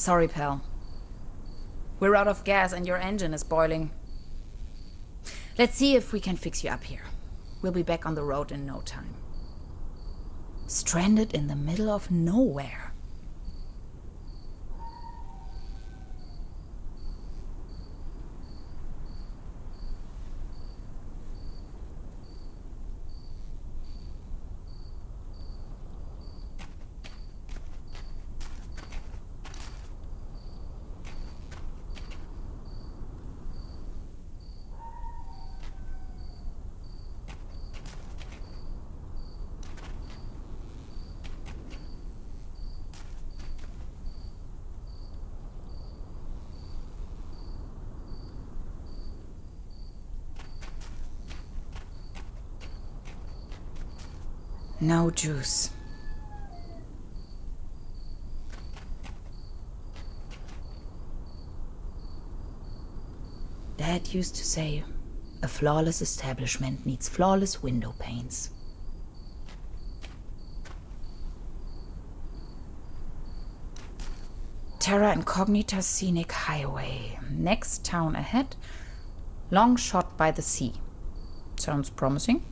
Sorry, pal. We're out of gas and your engine is boiling. Let's see if we can fix you up here. We'll be back on the road in no time. Stranded in the middle of nowhere. No juice. Dad used to say, a flawless establishment needs flawless window panes. Terra Incognita Scenic Highway. Next town ahead. Long shot by the sea. Sounds promising.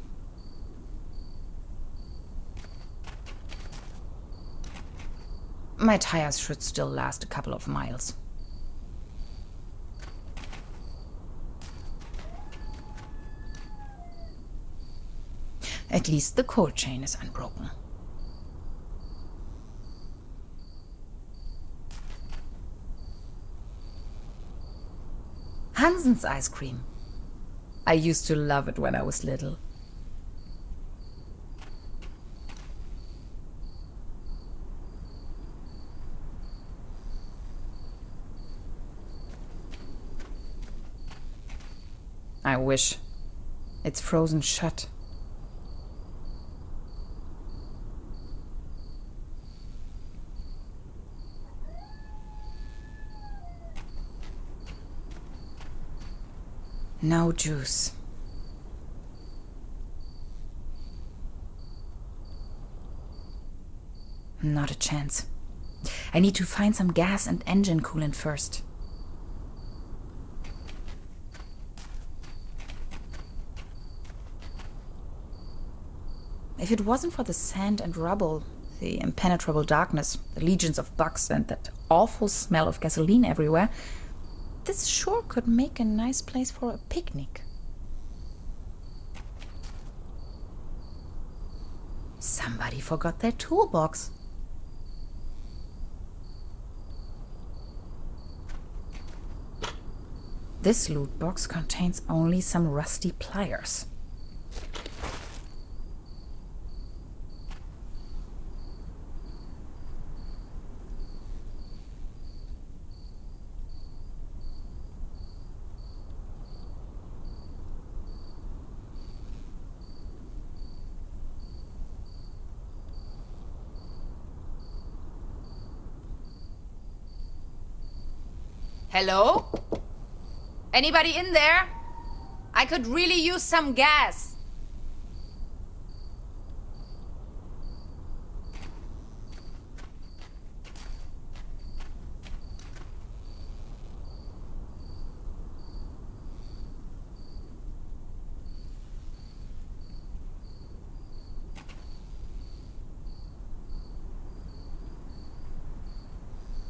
My tires should still last a couple of miles. At least the cold chain is unbroken. Hansen's ice cream. I used to love it when I was little. I wish. It's frozen shut. No juice. Not a chance. I need to find some gas and engine coolant first. If it wasn't for the sand and rubble, the impenetrable darkness, the legions of bugs, and that awful smell of gasoline everywhere, this sure could make a nice place for a picnic. Somebody forgot their toolbox. This loot box contains only some rusty pliers. Hello? Anybody in there? I could really use some gas.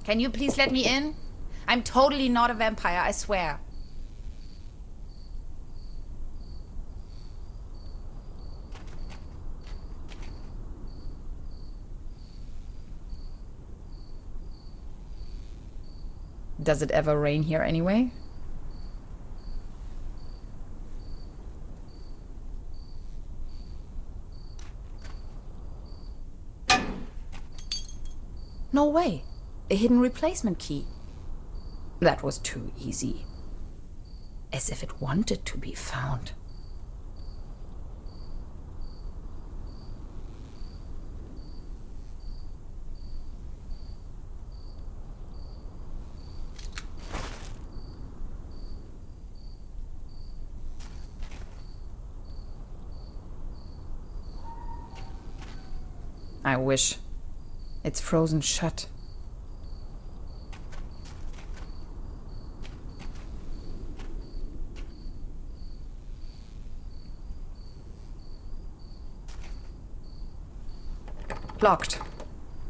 Can you please let me in? I'm totally not a vampire, I swear. Does it ever rain here anyway? No way. A hidden replacement key. That was too easy. As if it wanted to be found. I wish. It's frozen shut. Locked.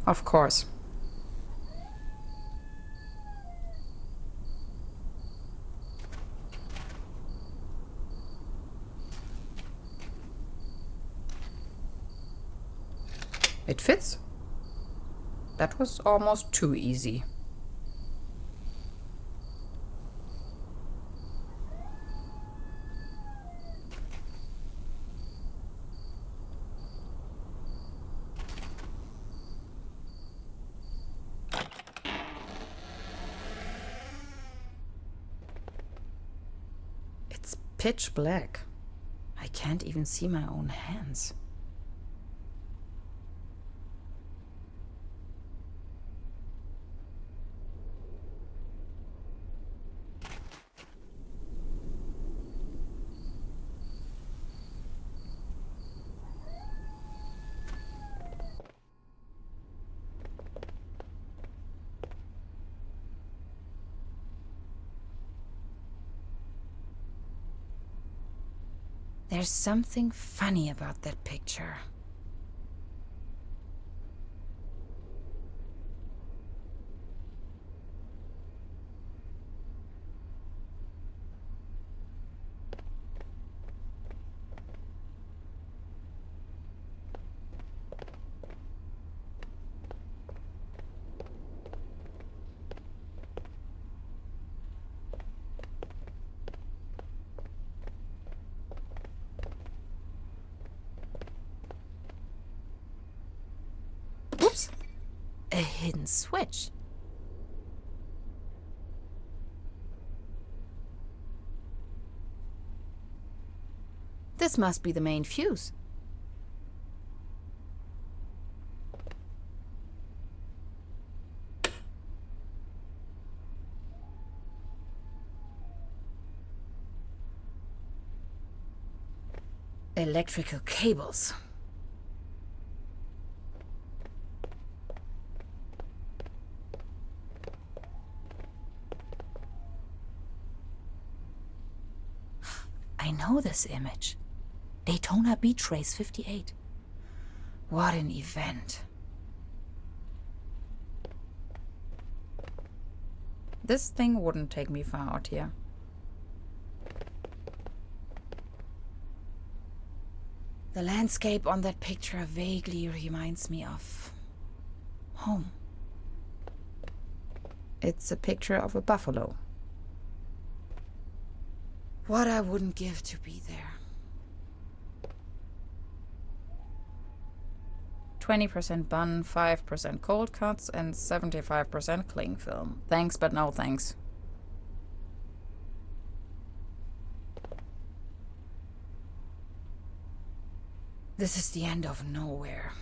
Of course. It fits. That was almost too easy. It's pitch black. I can't even see my own hands. There's something funny about that picture. Oops! A hidden switch. This must be the main fuse. Electrical cables. I know this image. Daytona Beach Race 58. What an event. This thing wouldn't take me far out here. The landscape on that picture vaguely reminds me of home. It's a picture of a buffalo. What I wouldn't give to be there. 20% bun, 5% cold cuts, and 75% cling film. Thanks, but no thanks. This is the end of nowhere.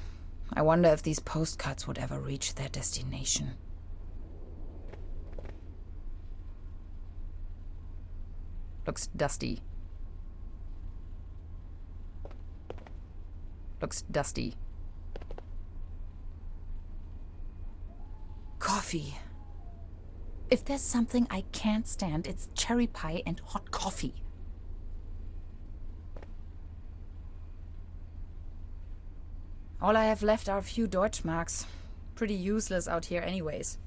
I wonder if these postcards would ever reach their destination. Looks dusty. Looks dusty. Coffee. If there's something I can't stand, it's cherry pie and hot coffee. All I have left are a few Deutschmarks. Pretty useless out here anyways.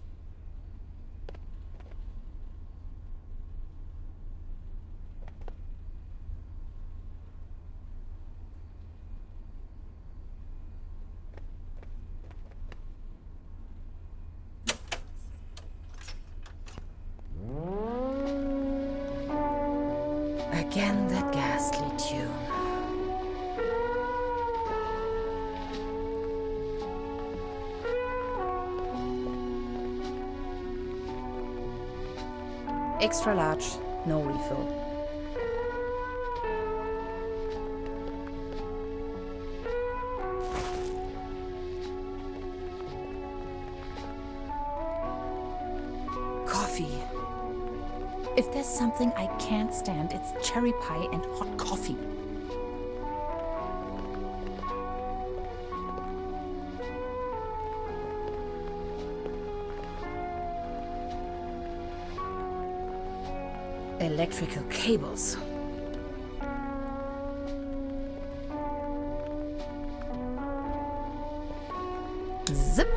Again, that ghastly tune. Extra large, no refill. Coffee. If there's something I can't stand, it's cherry pie and hot coffee. Electrical cables. Zip.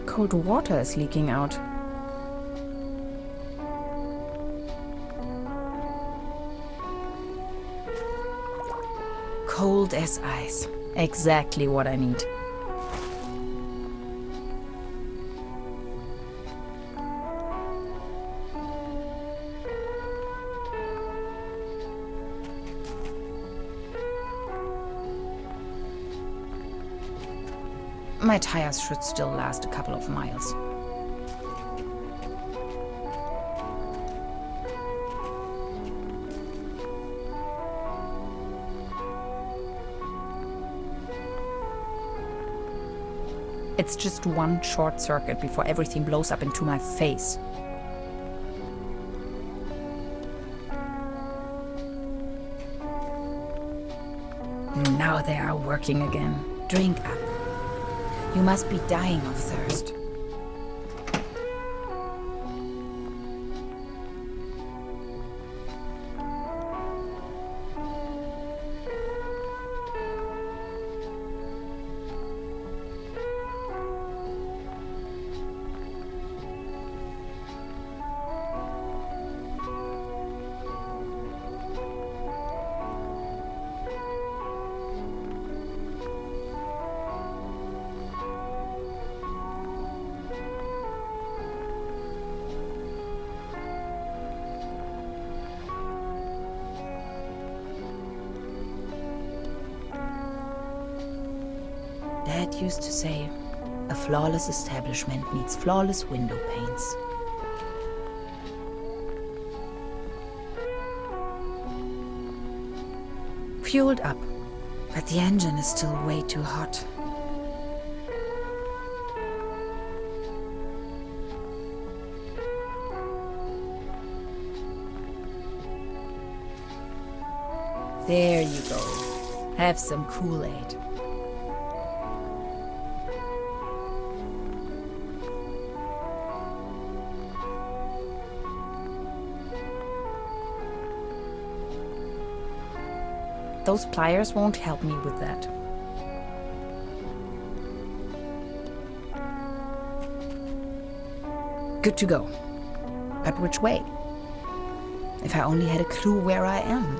Cold water is leaking out. Cold as ice. Exactly what I need. My tires should still last a couple of miles. It's just one short circuit before everything blows up into my face. Now they are working again. Drink up. You must be dying of thirst. Dad used to say, a flawless establishment needs flawless window panes. Fueled up, but the engine is still way too hot. There you go. Have some Kool-Aid. Those pliers won't help me with that. Good to go. But which way? If I only had a clue where I am.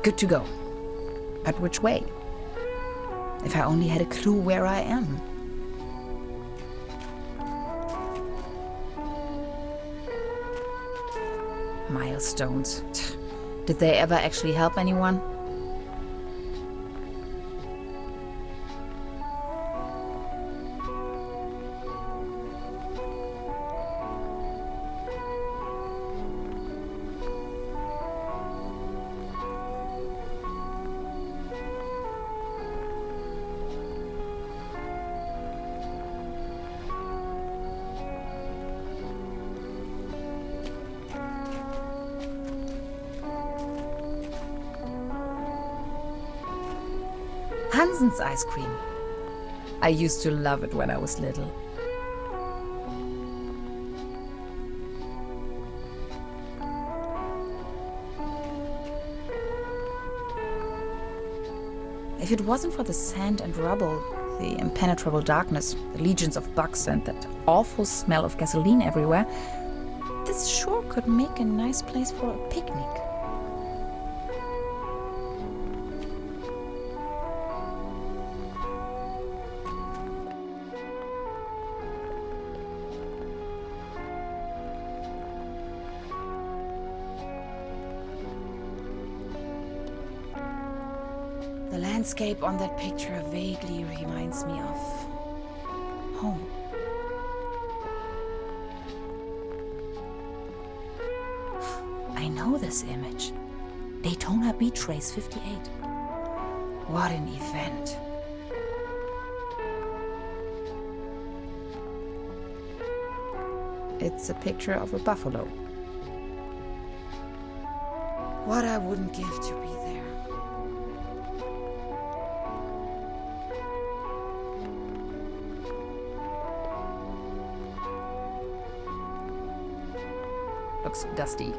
Good to go. But which way? If I only had a clue where I am. Milestones. Did they ever actually help anyone? Hansen's ice cream. I used to love it when I was little. If it wasn't for the sand and rubble, the impenetrable darkness, the legions of bugs, and that awful smell of gasoline everywhere, this sure could make a nice place for a picnic. The landscape on that picture vaguely reminds me of home. I know this image. Daytona Beach Race 58. What an event. It's a picture of a buffalo. What I wouldn't give to be there. Looks dusty.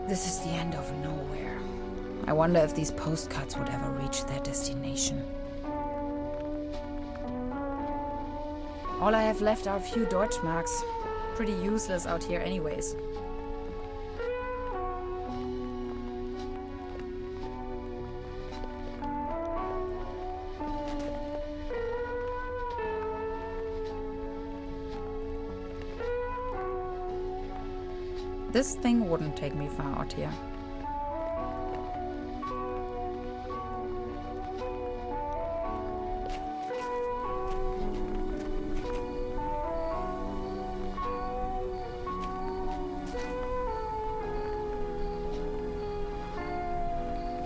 This is the end of nowhere. I wonder if these postcards would ever reach their destination. All I have left are a few Deutschmarks. Pretty useless out here anyways. This thing wouldn't take me far out here.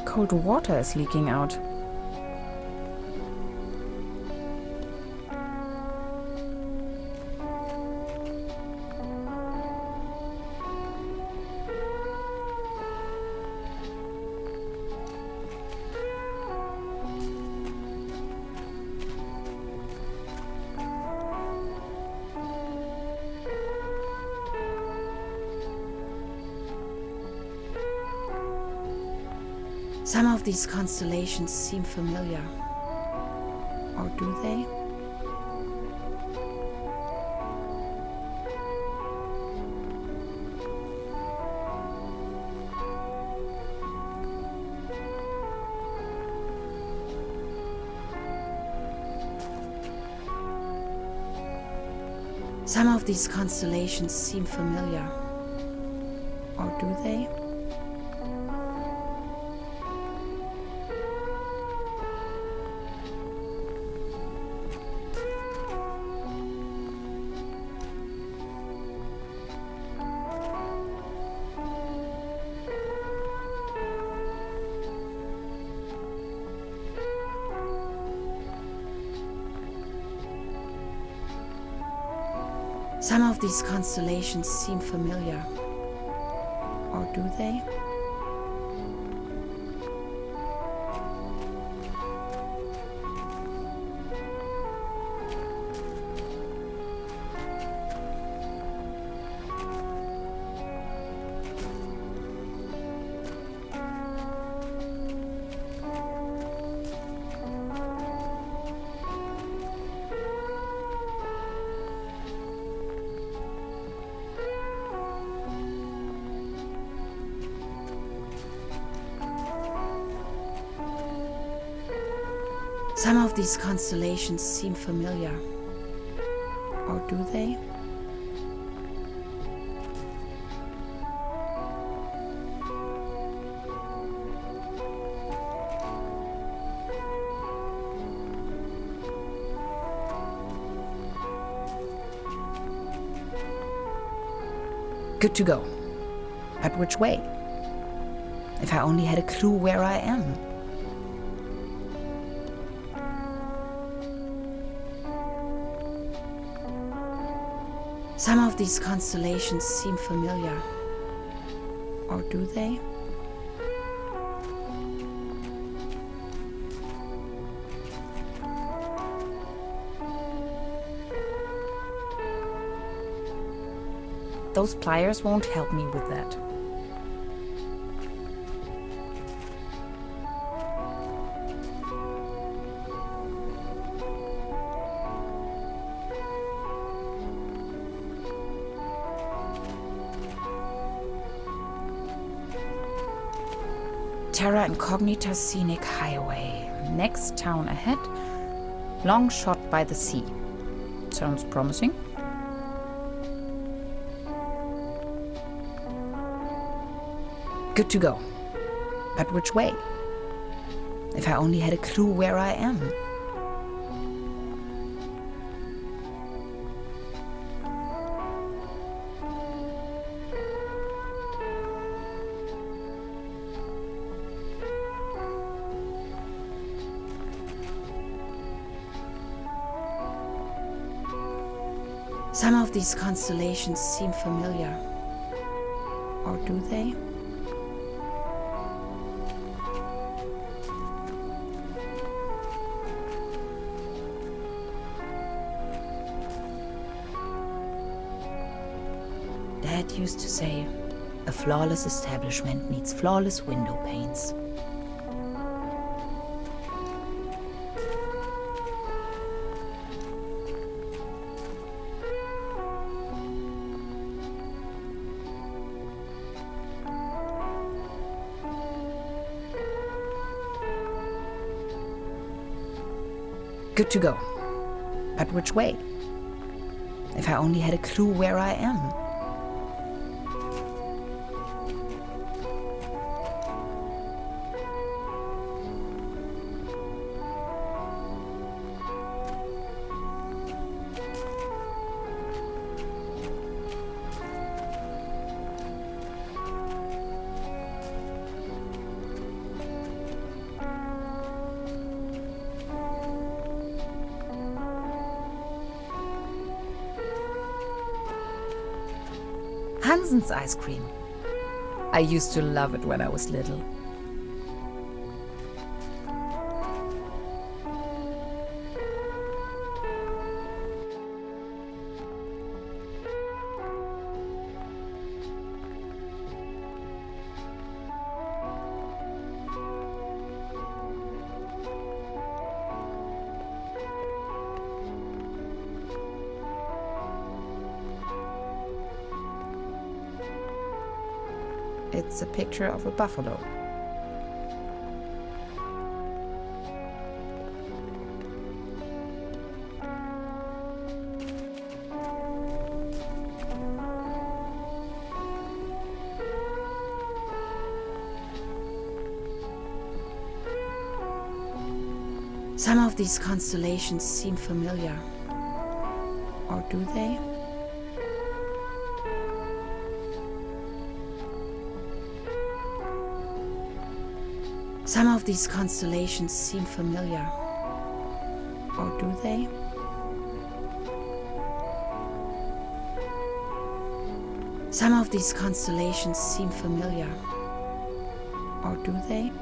Cold water is leaking out. Some of these constellations seem familiar. Or do they? Some of these constellations seem familiar. Or do they? Some of these constellations seem familiar. Or do they? Some of these constellations seem familiar. Or do they? Good to go. But which way? If I only had a clue where I am. Some of these constellations seem familiar. Or do they? Those pliers won't help me with that. Terra Incognita Scenic Highway. Next town ahead. Long shot by the sea. Sounds promising. Good to go. But which way? If I only had a clue where I am. Some of these constellations seem familiar. Or do they? Dad used to say, a flawless establishment needs flawless window panes. Good to go. But which way? If I only had a clue where I am. Hansen's ice cream. I used to love it when I was little. It's a picture of a buffalo. Some of these constellations seem familiar. Or do they? Some of these constellations seem familiar. Or do they? Some of these constellations seem familiar. Or do they?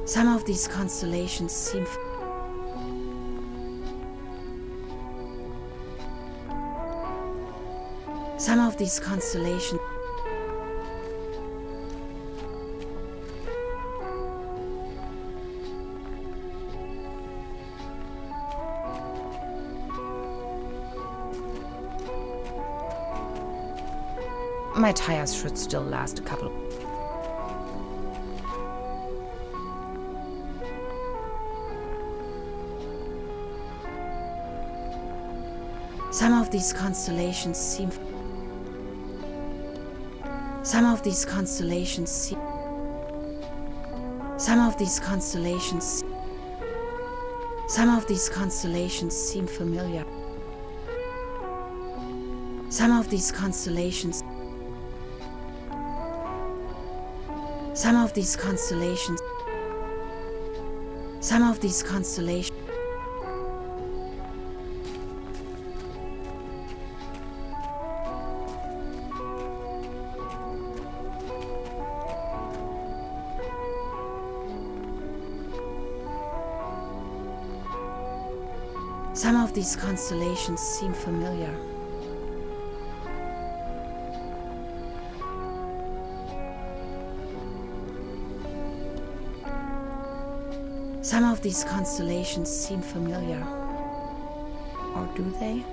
Some of these constellations seem... Some of these constellations... My tires should still last a couple. Some of these constellations seem... Some of these constellations seem... Some of these constellations... Some of these constellations seem familiar. Some of these constellations... Some of these constellations... Some of these constellations... Some of these constellations seem familiar. Some of these constellations seem familiar. Or do they?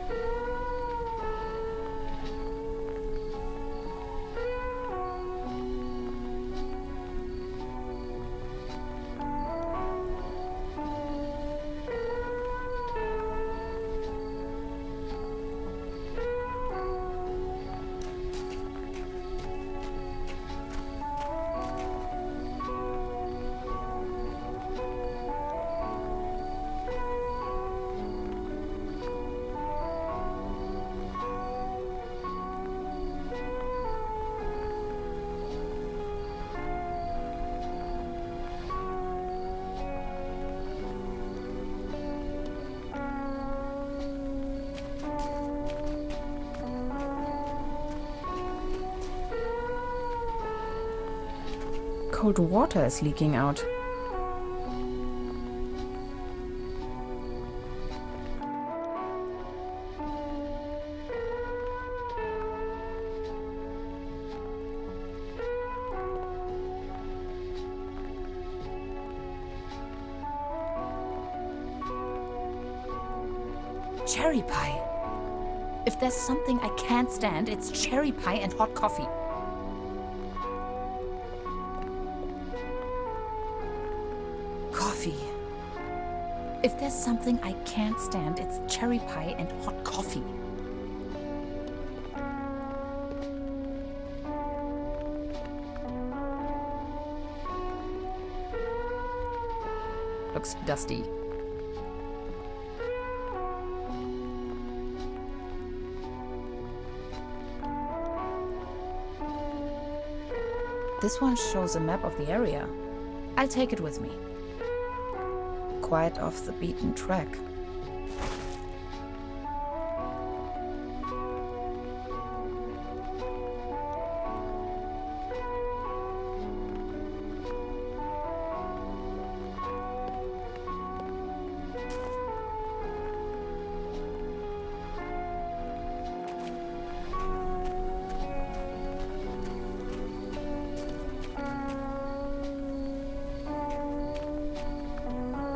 Cold water is leaking out. Cherry pie. If there's something I can't stand, it's cherry pie and hot coffee. Coffee. If there's something I can't stand, it's cherry pie and hot coffee. Looks dusty. This one shows a map of the area. I'll take it with me. Quite off the beaten track.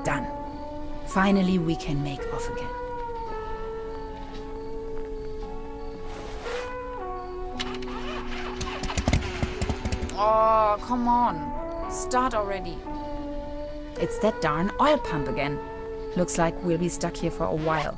Done. Finally, we can make off again. Oh, come on. Start already. It's that darn oil pump again. Looks like we'll be stuck here for a while.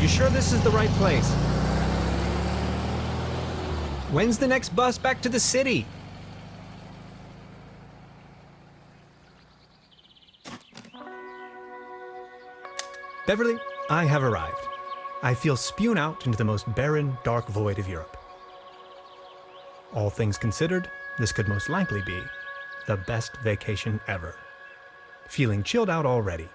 You sure this is the right place? When's the next bus back to the city? Beverly, I have arrived. I feel spewed out into the most barren, dark void of Europe. All things considered, this could most likely be the best vacation ever. Feeling chilled out already.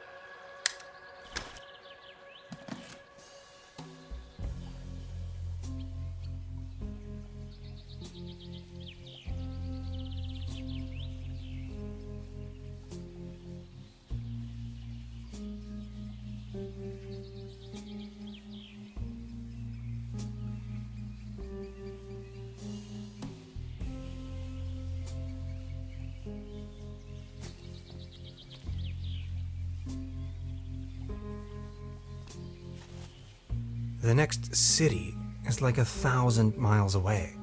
The next city is like 1,000 miles away.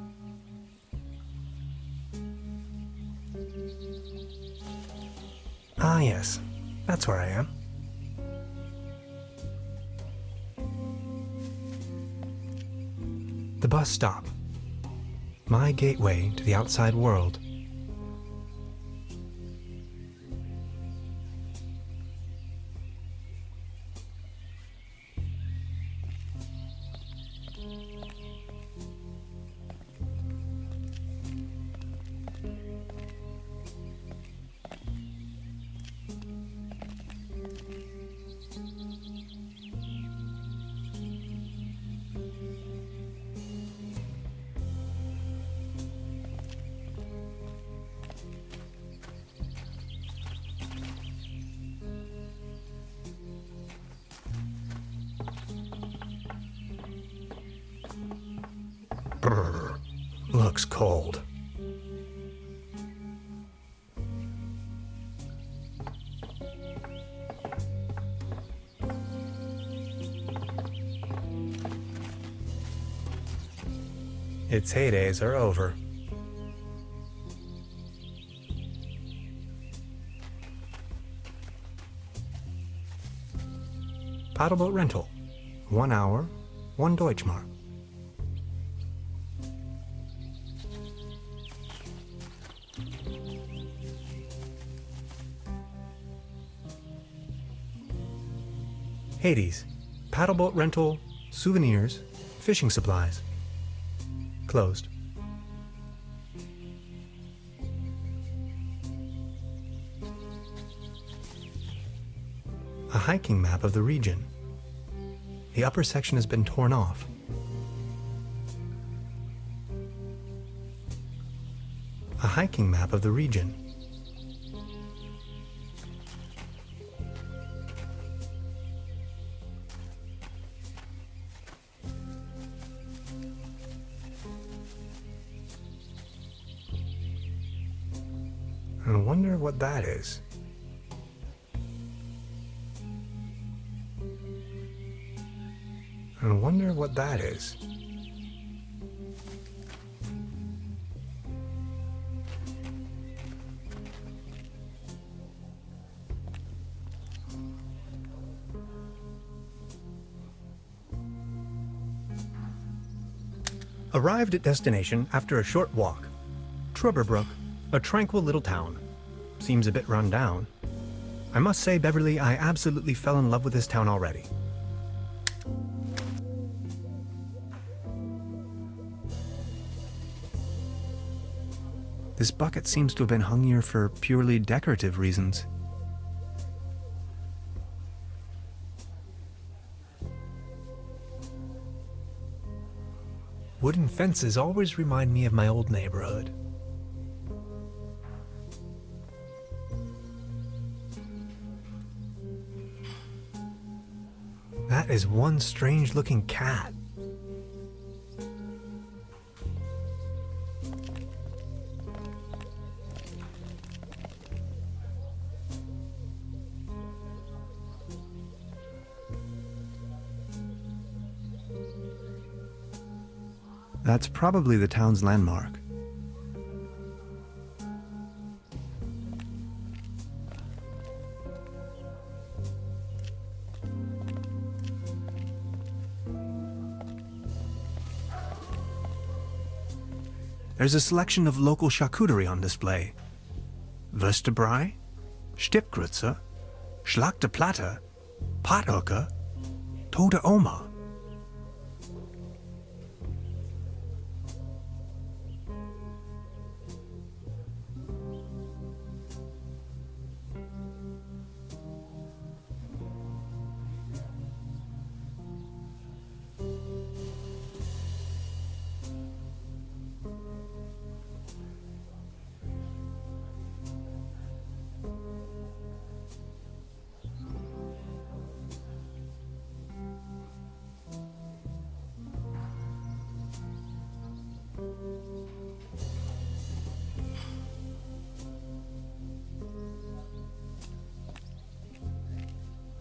Ah, yes, that's where I am. The bus stop. My gateway to the outside world. Brr, looks cold. Its heydays are over. Paddleboat rental. 1 hour, 1 Deutschmark. Hades. Paddleboat rental, souvenirs, fishing supplies. Closed. A hiking map of the region. The upper section has been torn off. A hiking map of the region. I wonder what that is. I wonder what that is. Arrived at destination after a short walk. Trüberbrook, a tranquil little town. Seems a bit run down. I must say, Beverly, I absolutely fell in love with this town already. This bucket seems to have been hung here for purely decorative reasons. Wooden fences always remind me of my old neighborhood. That is one strange-looking cat. That's probably the town's landmark. there's a selection of local charcuterie on display. Würstebrei, Stippgrütze, Schlachte Platte, Pothoeke, Tote Oma.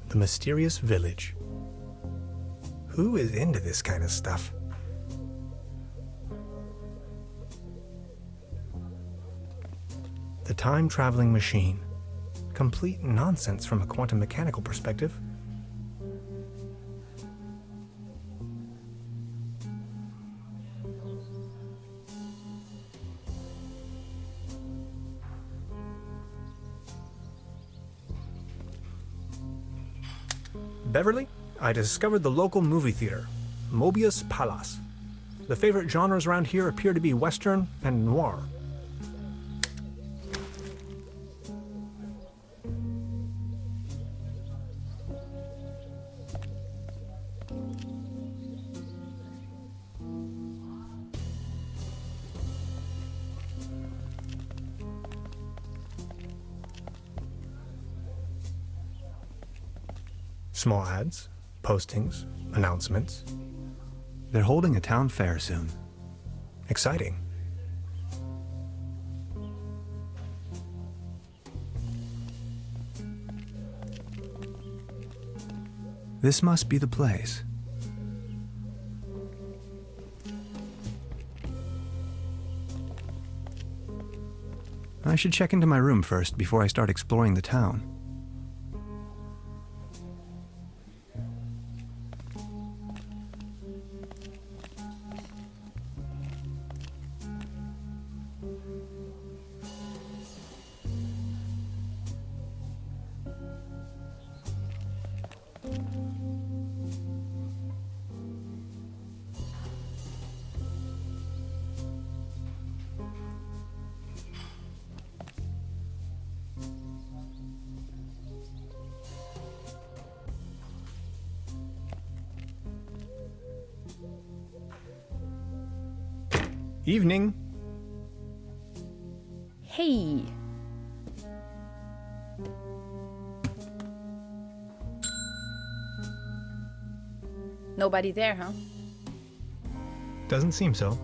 The mysterious village. Who is into this kind of stuff? The time-traveling machine. Complete nonsense from a quantum mechanical perspective. Beverly, I discovered the local movie theater, Mobius Palace. The favorite genres around here appear to be Western and noir. Small ads, postings, announcements. They're holding a town fair soon. Exciting. This must be the place. I should check into my room first before I start exploring the town. Evening. Hey. Nobody there, huh? Doesn't seem so.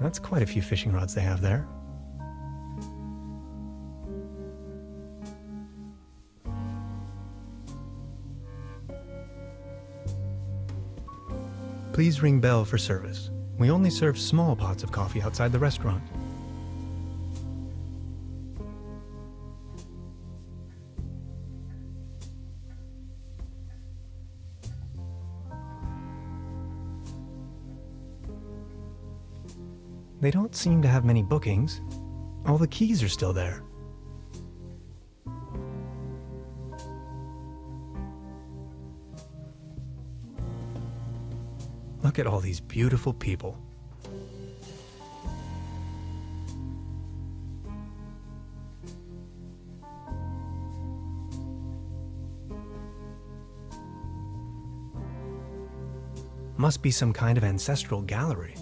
That's quite a few fishing rods they have there. Please ring bell for service. We only serve small pots of coffee outside the restaurant. They don't seem to have many bookings. All the keys are still there. Look at all these beautiful people. Must be some kind of ancestral gallery.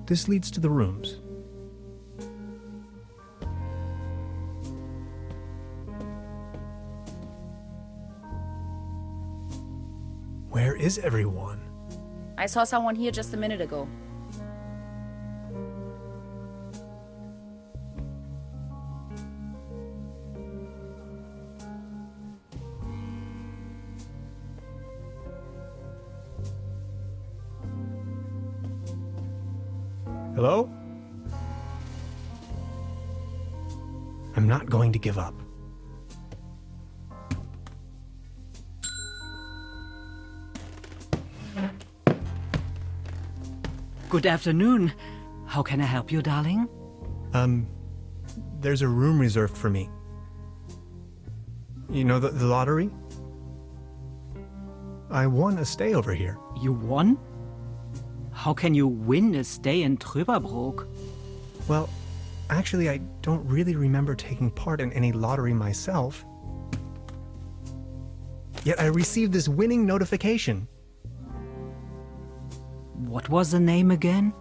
This leads to the rooms. Where is everyone? I saw someone here just a minute ago. Hello? I'm not going to give up. Good afternoon. How can I help you, darling? There's a room reserved for me. You know the lottery? I won a stay over here. You won? How can you win a stay in Trüberbrook? Well, actually, I don't really remember taking part in any lottery myself. Yet I received this winning notification. What was the name again?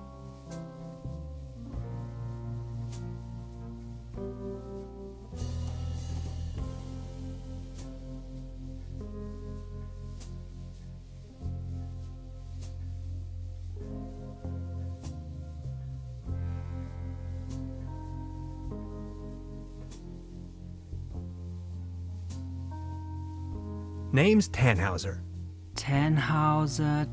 Name's Tannhauser. Tannhauser,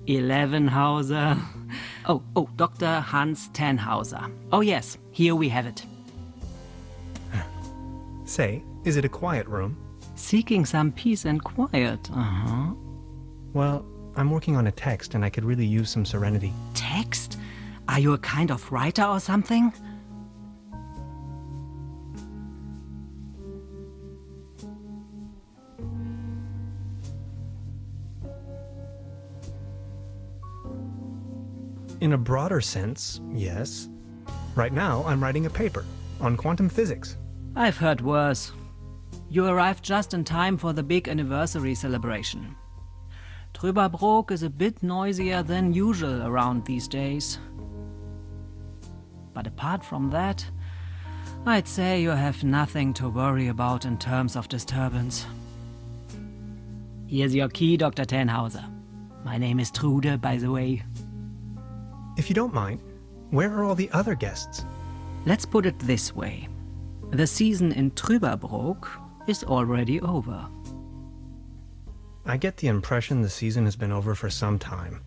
11hauser. Oh, Dr. Hans Tannhauser. Oh yes, here we have it. Say, is it a quiet room? Seeking some peace and quiet, Well, I'm working on a text and I could really use some serenity. Text? Are you a kind of writer or something? In a broader sense, yes. Right now, I'm writing a paper on quantum physics. I've heard worse. You arrived just in time for the big anniversary celebration. Trüberbrook is a bit noisier than usual around these days. But apart from that, I'd say you have nothing to worry about in terms of disturbance. Here's your key, Dr. Tannhauser. My name is Trude, by the way. If you don't mind, where are all the other guests? Let's put it this way. The season in Trüberbrook is already over. I get the impression the season has been over for some time.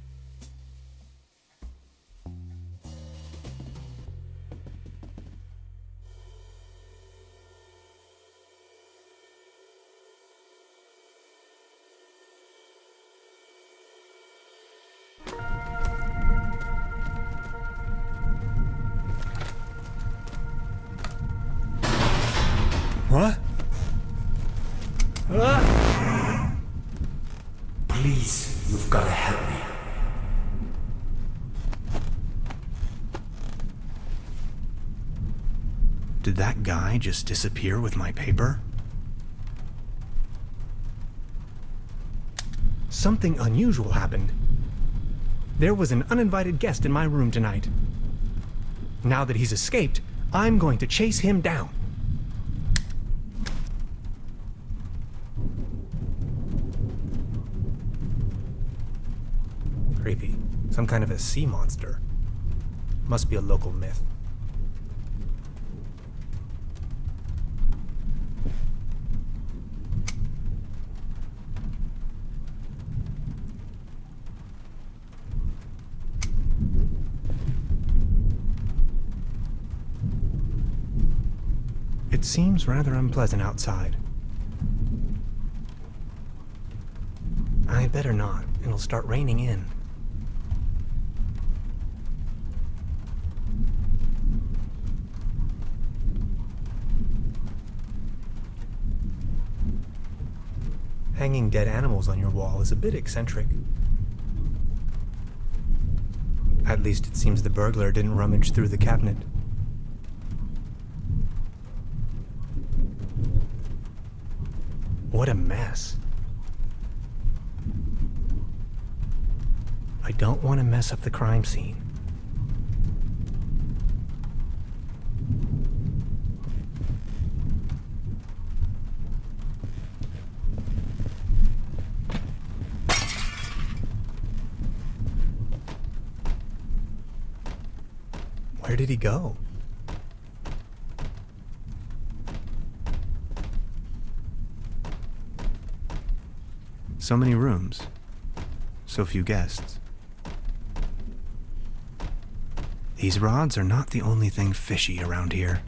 What? Please, you've got to help me. Did that guy just disappear with my paper? Something unusual happened. There was an uninvited guest in my room tonight. Now that he's escaped, I'm going to chase him down. Creepy. Some kind of a sea monster. Must be a local myth. It seems rather unpleasant outside. I better not. It'll start raining in. Hanging dead animals on your wall is a bit eccentric. At least it seems the burglar didn't rummage through the cabinet. What a mess. I don't want to mess up the crime scene. Where did he go? So many rooms, so few guests. These rods are not the only thing fishy around here.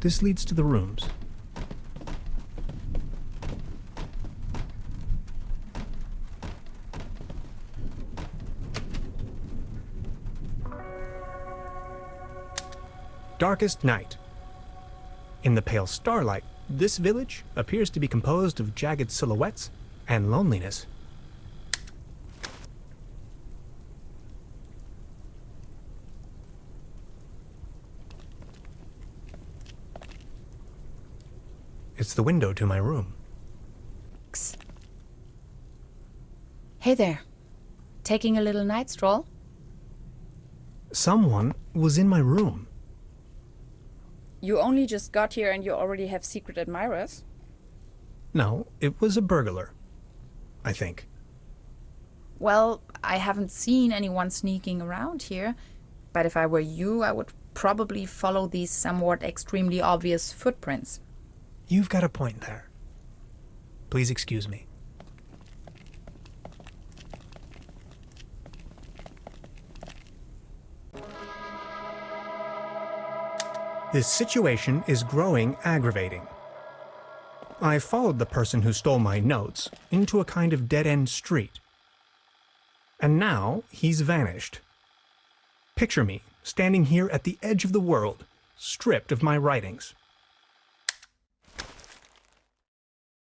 This leads to the rooms. Darkest night. In the pale starlight, this village appears to be composed of jagged silhouettes and loneliness. It's the window to my room. Hey there. Taking a little night stroll? Someone was in my room. You only just got here and you already have secret admirers? No, it was a burglar. I think. Well, I haven't seen anyone sneaking around here, but if I were you, I would probably follow these somewhat extremely obvious footprints. You've got a point there. Please excuse me. This situation is growing aggravating. I followed the person who stole my notes into a kind of dead-end street. And now he's vanished. Picture me standing here at the edge of the world, stripped of my writings.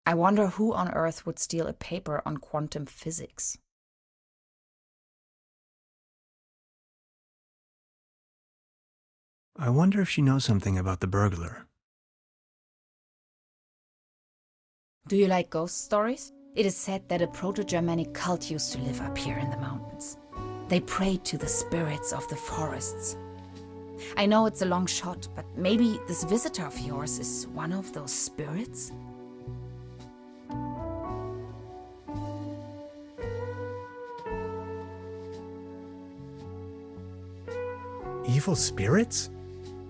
I wonder who on earth would steal a paper on quantum physics. I wonder if she knows something about the burglar. Do you like ghost stories? It is said that a Proto-Germanic cult used to live up here in the mountains. They prayed to the spirits of the forests. I know it's a long shot, but maybe this visitor of yours is one of those spirits? Evil spirits?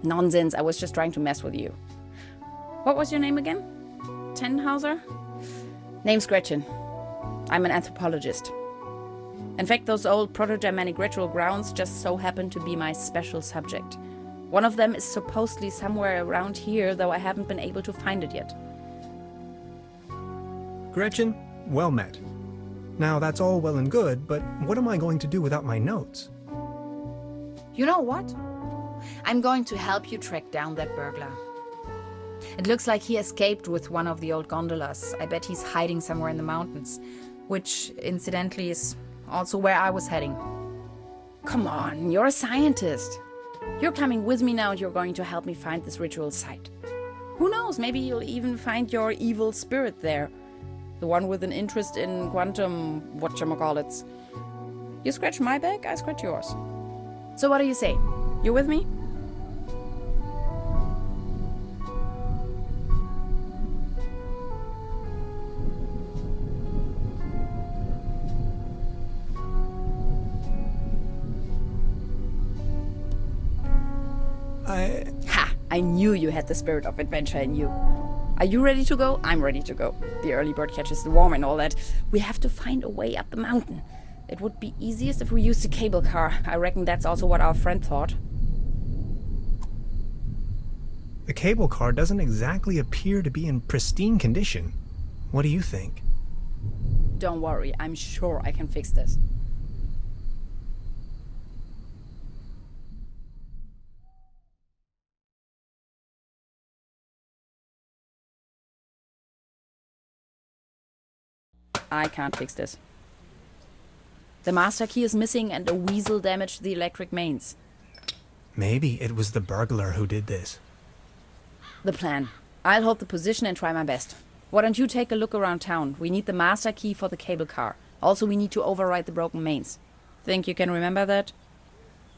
Nonsense, I was just trying to mess with you. What was your name again? Tenhauser? Name's Gretchen. I'm an anthropologist. In fact, those old Proto-Germanic ritual grounds just so happen to be my special subject. One of them is supposedly somewhere around here, though I haven't been able to find it yet. Gretchen, Well met. Now, that's all well and good, but what am I going to do without my notes? You know what? I'm going to help you track down that burglar. It looks like he escaped with one of the old gondolas. I bet he's hiding somewhere in the mountains, which, incidentally, is also where I was heading. Come on, you're a scientist. You're coming with me now and you're going to help me find this ritual site. Who knows, maybe you'll even find your evil spirit there. The one with an interest in quantum whatchamacallits. You scratch my back, I scratch yours. So what do you say? You with me? Ha! I knew you had the spirit of adventure in you. Are you ready to go? I'm ready to go. The early bird catches the worm and all that. We have to find a way up the mountain. It would be easiest if we used a cable car. I reckon that's also what our friend thought. The cable car doesn't exactly appear to be in pristine condition. What do you think? Don't worry, I'm sure I can fix this. I can't fix this. The master key is missing and a weasel damaged the electric mains. Maybe it was the burglar who did this. The plan. I'll hold the position and try my best. Why don't you take a look around town? We need the master key for the cable car. Also, we need to override the broken mains. Think you can remember that?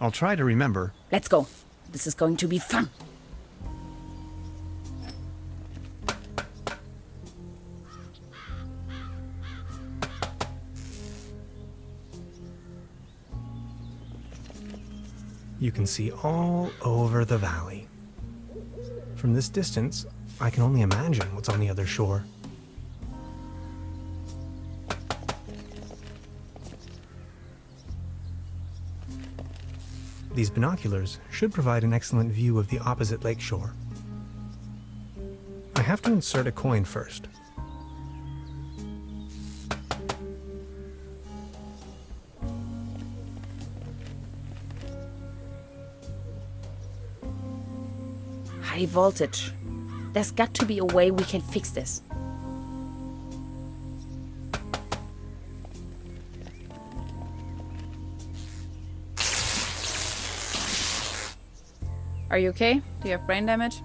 I'll try to remember. Let's go. This is going to be fun. You can see all over the valley. From this distance, I can only imagine what's on the other shore. These binoculars should provide an excellent view of the opposite lakeshore. I have to insert a coin first. High voltage. There's got to be a way we can fix this. Are you okay? Do you have brain damage?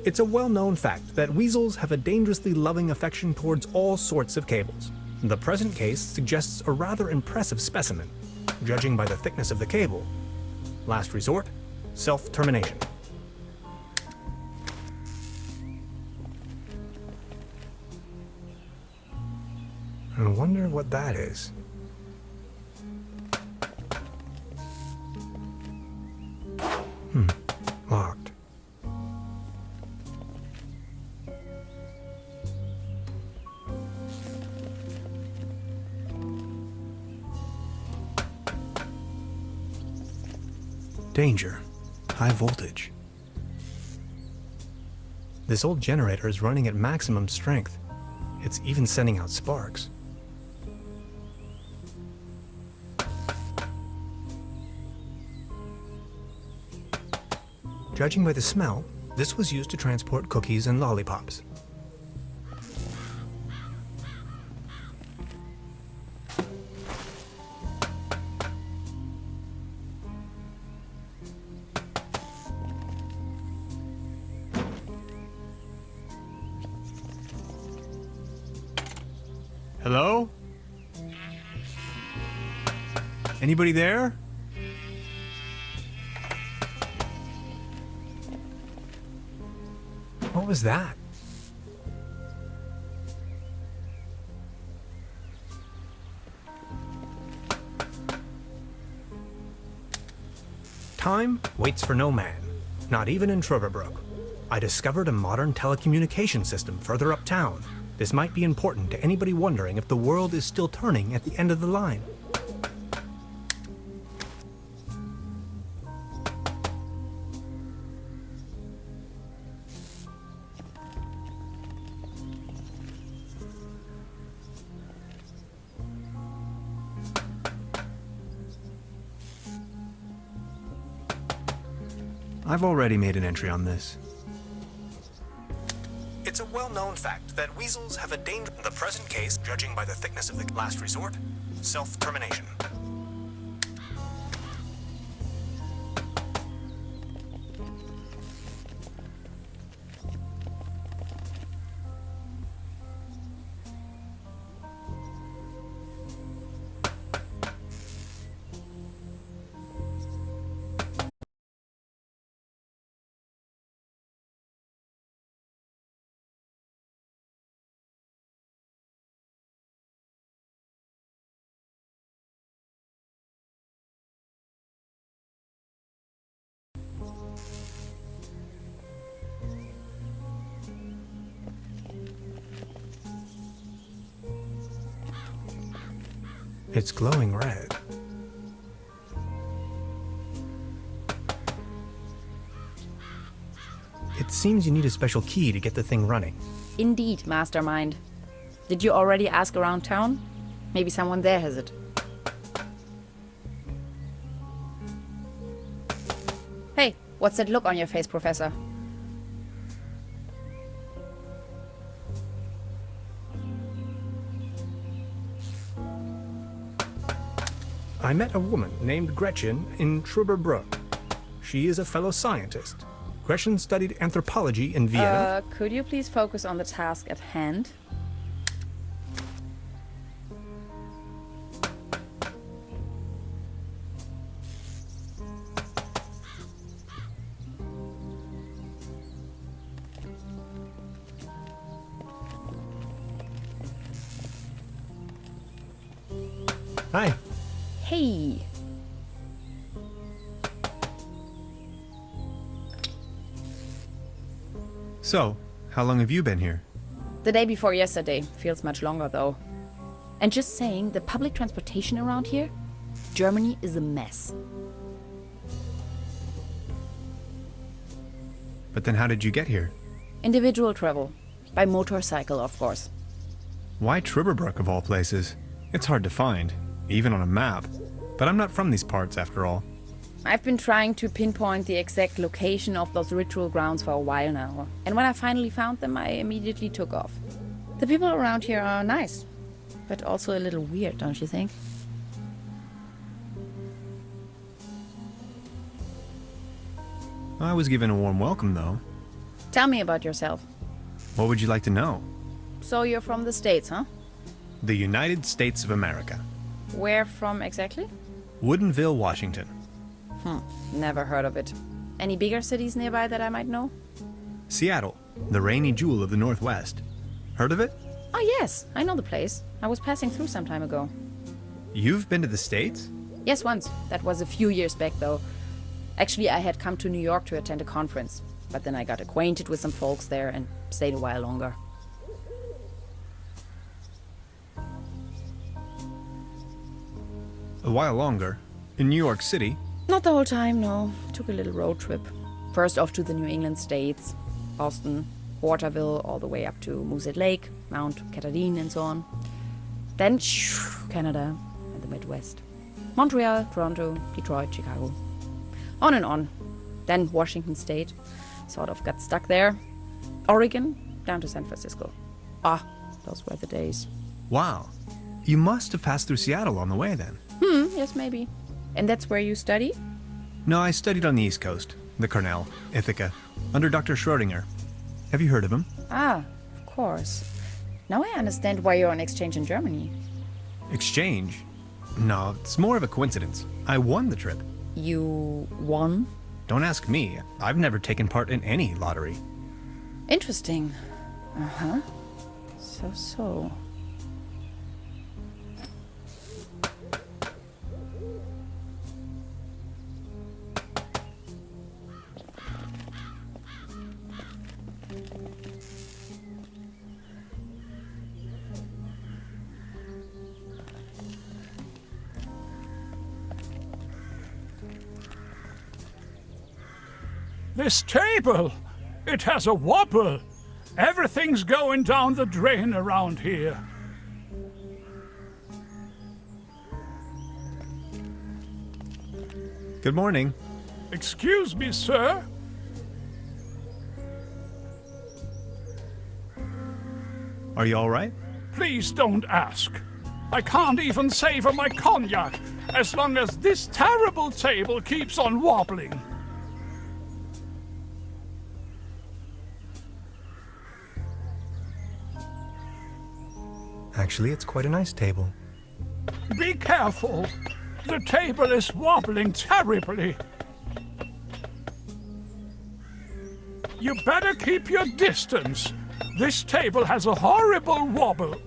It's a well-known fact that weasels have a dangerously loving affection towards all sorts of cables. The present case suggests a rather impressive specimen, judging by the thickness of the cable. Last resort, self-termination. I wonder what that is. Locked. Danger. High voltage. This old generator is running at maximum strength. It's even sending out sparks. Judging by the smell, this was used to transport cookies and lollipops. Hello? Anybody there? What was that? Time waits for no man, not even in Trüberbrook. I discovered a modern telecommunication system further uptown. This might be important to anybody wondering if the world is still turning at the end of the line. I've already made an entry on this. It's a well-known fact that weasels have a danger. The present case, judging by the thickness of the last resort, self-termination. It's glowing red. It seems you need a special key to get the thing running. Indeed, mastermind. Did you already ask around town? Maybe someone there has it. Hey, what's that look on your face, Professor? I met a woman named Gretchen in Trüberbrook. She is a fellow scientist. Gretchen studied anthropology in Vienna. Could you please focus on the task at hand? Hi. Hey! So, how long have you been here? The day before yesterday. Feels much longer though. And just saying, the public transportation around here? Germany is a mess. But then how did you get here? Individual travel. By motorcycle, of course. Why Trüberbrook of all places? It's hard to find, even on a map. But I'm not from these parts after all. I've been trying to pinpoint the exact location of those ritual grounds for a while now. And when I finally found them, I immediately took off. The people around here are nice, but also a little weird, don't you think? I was given a warm welcome, though. Tell me about yourself. What would you like to know? So you're from the States, huh? The United States of America. Where from exactly? Woodinville, Washington. Never heard of it. Any bigger cities nearby that I might know? Seattle, the rainy jewel of the Northwest. Heard of it? Oh yes, I know the place. I was passing through some time ago. You've been to the States? Yes, once. That was a few years back though. Actually, I had come to New York to attend a conference. But then I got acquainted with some folks there and stayed a while longer. A while longer. In New York City? Not the whole time, no. Took a little road trip. First off to the New England states. Boston, Waterville, all the way up to Moosehead Lake, Mount Catherine and so on. Then Canada and the Midwest. Montreal, Toronto, Detroit, Chicago. On and on. Then Washington State. Sort of got stuck there. Oregon, down to San Francisco. Ah, those were the days. Wow. You must have passed through Seattle on the way then. Yes, maybe. And that's where you study? No, I studied on the East Coast. The Cornell, Ithaca, under Dr. Schrodinger. Have you heard of him? Ah, of course. Now I understand why you're on exchange in Germany. Exchange? No, it's more of a coincidence. I won the trip. You won? Don't ask me. I've never taken part in any lottery. Interesting. Uh-huh. So. This table, it has a wobble. Everything's going down the drain around here. Good morning. Excuse me, sir. Are you all right? Please don't ask. I can't even savor my cognac as long as this terrible table keeps on wobbling. Actually, it's quite a nice table. Be careful. The table is wobbling terribly. You better keep your distance. This table has a horrible wobble.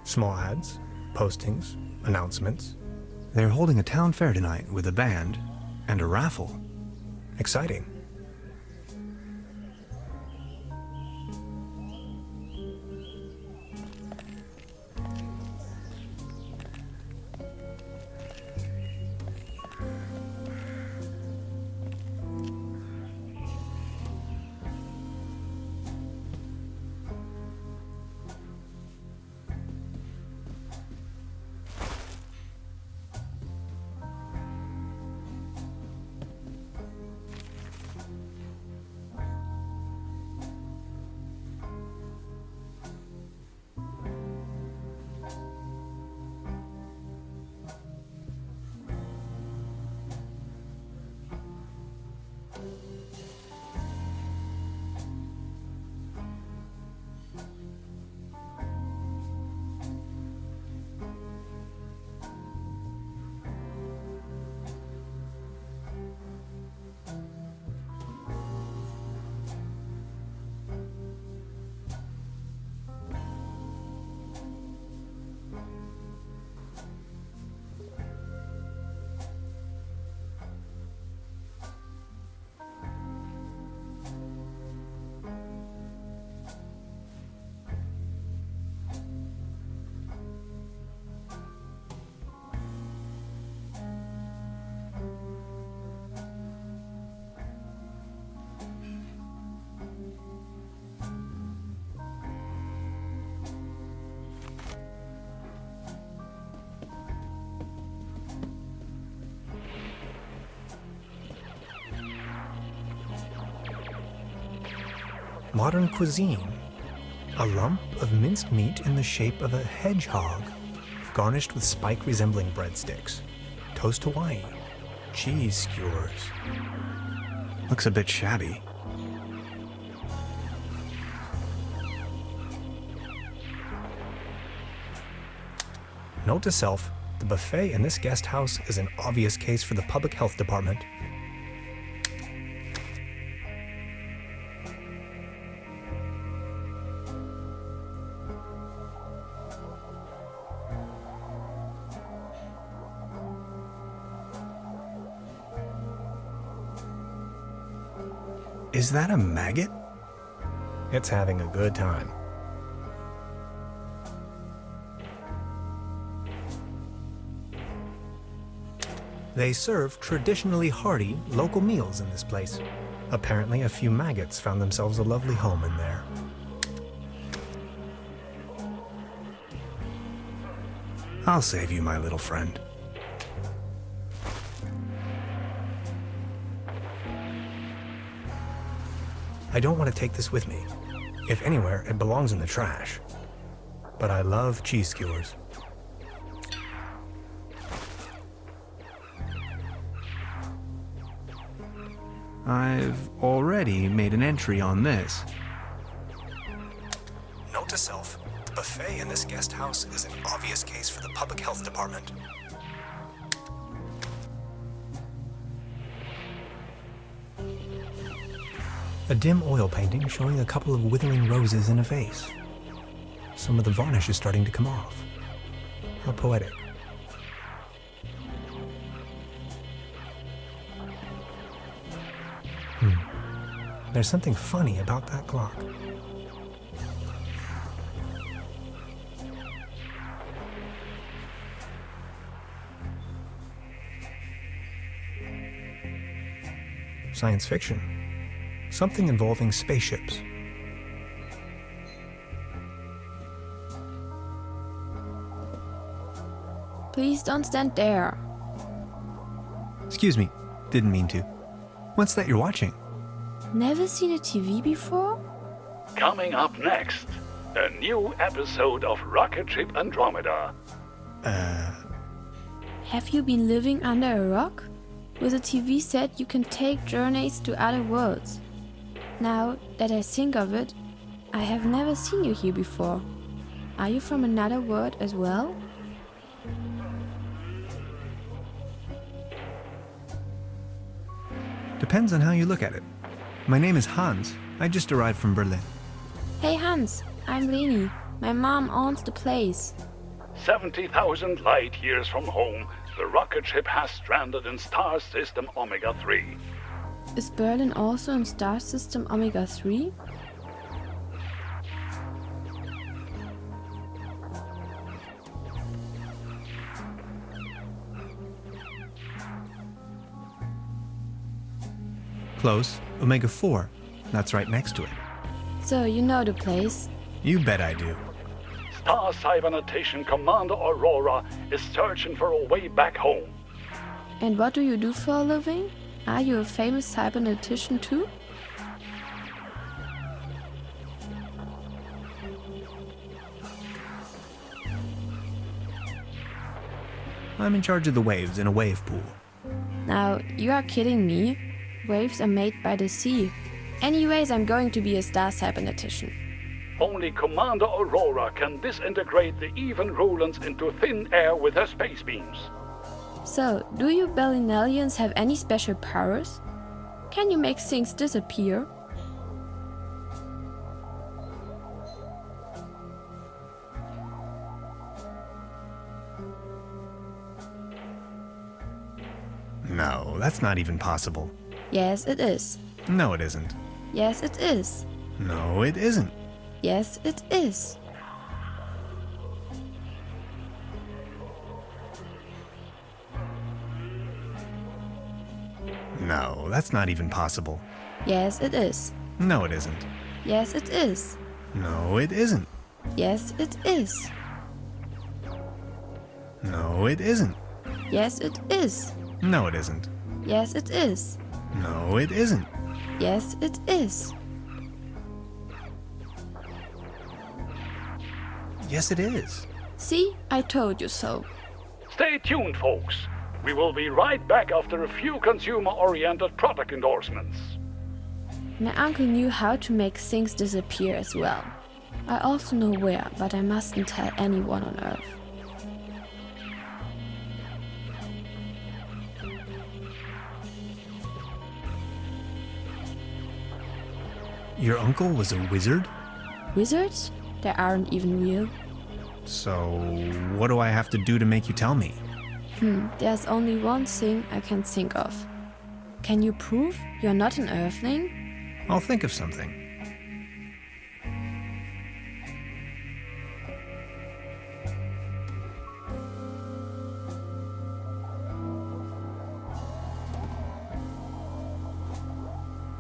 Small ads, postings, announcements. They're holding a town fair tonight with a band and a raffle. Exciting. Modern cuisine. A lump of minced meat in the shape of a hedgehog, garnished with spike-resembling breadsticks. Toast Hawaii. Cheese skewers. Looks a bit shabby. Note to self, the buffet in this guest house is an obvious case for the public health department. Is that a maggot? It's having a good time. They serve traditionally hearty local meals in this place. Apparently, a few maggots found themselves a lovely home in there. I'll save you, my little friend. I don't want to take this with me. If anywhere, it belongs in the trash. But I love cheese skewers. I've already made an entry on this. Note to self, the buffet in this guest house is an obvious case for the public health department. A dim oil painting showing a couple of withering roses in a vase. Some of the varnish is starting to come off. How poetic. There's something funny about that clock. Science fiction. Something involving spaceships. Please don't stand there. Excuse me, didn't mean to. What's that you're watching? Never seen a TV before? Coming up next, a new episode of Rocket Ship Andromeda. Have you been living under a rock? With a TV set you can take journeys to other worlds. Now that I think of it, I have never seen you here before. Are you from another world as well? Depends on how you look at it. My name is Hans. I just arrived from Berlin. Hey Hans, I'm Leni. My mom owns the place. 70,000 light years from home, the rocket ship has stranded in star system Omega 3. Is Berlin also in star system Omega 3? Close. Omega 4. That's right next to it. So you know the place. You bet I do. Star Cybernetation Commander Aurora is searching for a way back home. And what do you do for a living? Are you a famous cybernetician too? I'm in charge of the waves in a wave pool. Now, you are kidding me. Waves are made by the sea. Anyways, I'm going to be a star cybernetician. Only Commander Aurora can disintegrate the even Rulans into thin air with her space beams. So, do you Berlinalians have any special powers? Can you make things disappear? No, that's not even possible. Yes, it is. No, it isn't. Yes, it is. No, it isn't. Yes, it is. No, that's not even possible. Yes, it is. No, it isn't. Yes, it is. No, it isn't. Yes, it is. No, it isn't. Yes, it is. No, it isn't. Yes, it is. No, it isn't. Yes, it is. Yes, it is. See, I told you so. Stay tuned, folks. We will be right back after a few consumer-oriented product endorsements. My uncle knew how to make things disappear as well. I also know where, but I mustn't tell anyone on Earth. Your uncle was a wizard? Wizards? They aren't even real. So, what do I have to do to make you tell me? There's only one thing I can think of. Can you prove you're not an Earthling? I'll think of something.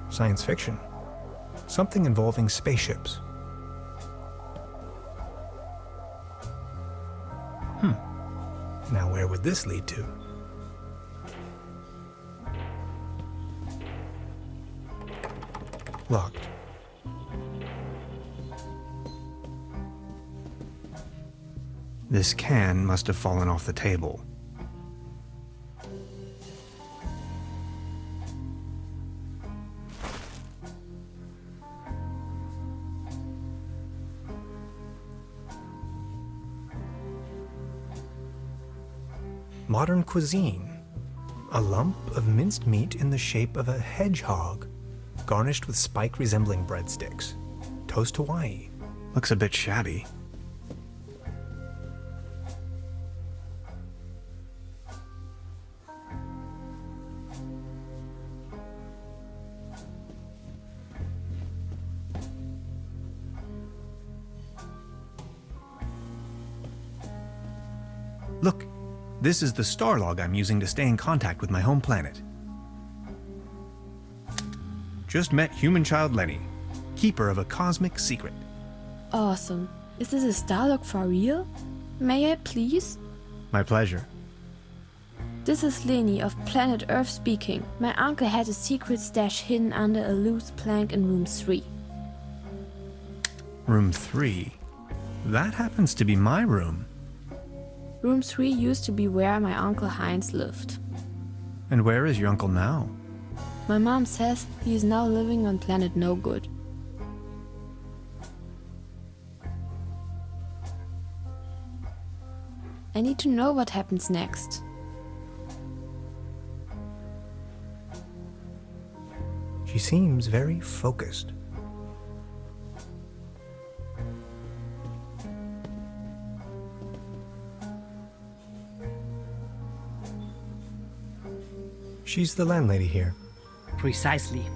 Science fiction. Something involving spaceships. Now where would this lead to? Locked. This can must have fallen off the table. Modern cuisine. A lump of minced meat in the shape of a hedgehog, garnished with spike resembling breadsticks. Toast Hawaii. Looks a bit shabby. Look. This is the star log I'm using to stay in contact with my home planet. Just met human child Lenny, keeper of a cosmic secret. Awesome. Is this a Starlock for real? May I please? My pleasure. This is Leni of Planet Earth speaking. My uncle had a secret stash hidden under a loose plank in room 3. Room 3? That happens to be my room. Room 3 used to be where my uncle Heinz lived. And where is your uncle now? My mom says he is now living on planet No Good. I need to know what happens next. She seems very focused. She's the landlady here. Precisely.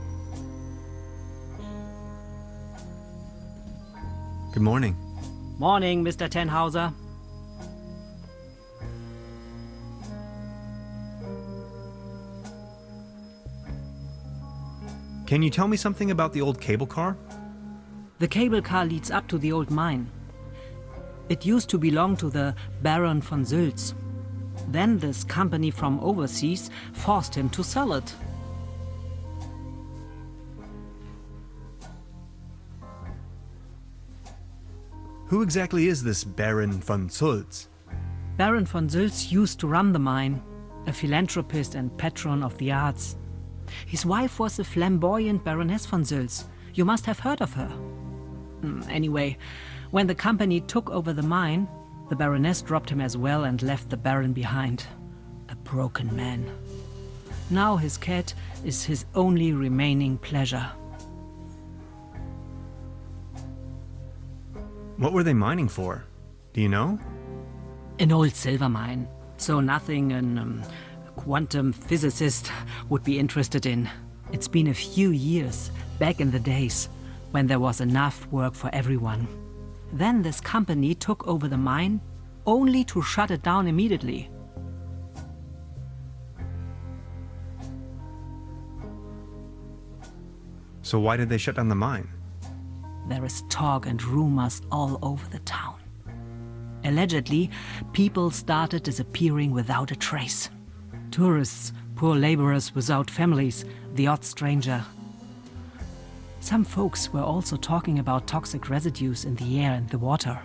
Good morning. Morning, Mr. Tenhauser. Can you tell me something about the old cable car? The cable car leads up to the old mine. It used to belong to the Baron von Sülz. Then this company from overseas forced him to sell it. Who exactly is this Baron von Sülz? Baron von Sülz used to run the mine, a philanthropist and patron of the arts. His wife was a flamboyant Baroness von Sülz. You must have heard of her. Anyway, when the company took over the mine, the Baroness dropped him as well and left the Baron behind. A broken man. Now his cat is his only remaining pleasure. What were they mining for? Do you know? An old silver mine. So nothing a quantum physicist would be interested in. It's been a few years, back in the days, when there was enough work for everyone. Then this company took over the mine, only to shut it down immediately. So why did they shut down the mine? There is talk and rumors all over the town. Allegedly, people started disappearing without a trace. Tourists, poor laborers without families, the odd stranger. Some folks were also talking about toxic residues in the air and the water.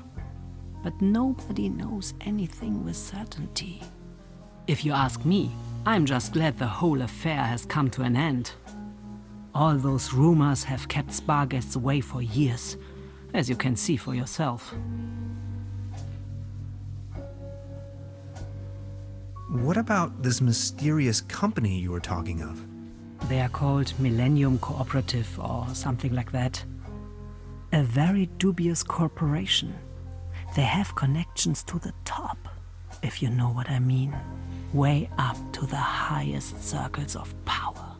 But nobody knows anything with certainty. If you ask me, I'm just glad the whole affair has come to an end. All those rumors have kept spa guests away for years, as you can see for yourself. What about this mysterious company you were talking of? They are called Millennium Cooperative or something like that. A very dubious corporation. They have connections to the top, if you know what I mean. Way up to the highest circles of power.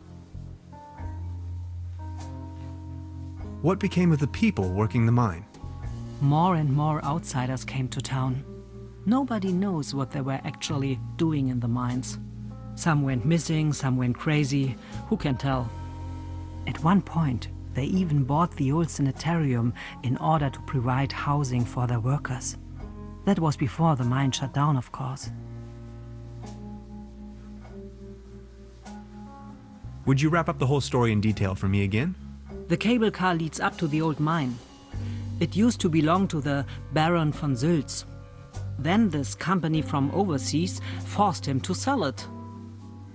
What became of the people working the mine? More and more outsiders came to town. Nobody knows what they were actually doing in the mines. Some went missing, some went crazy. Who can tell? At one point, they even bought the old sanitarium in order to provide housing for their workers. That was before the mine shut down, of course. Would you wrap up the whole story in detail for me again? The cable car leads up to the old mine. It used to belong to the Baron von Sülz. Then this company from overseas forced him to sell it.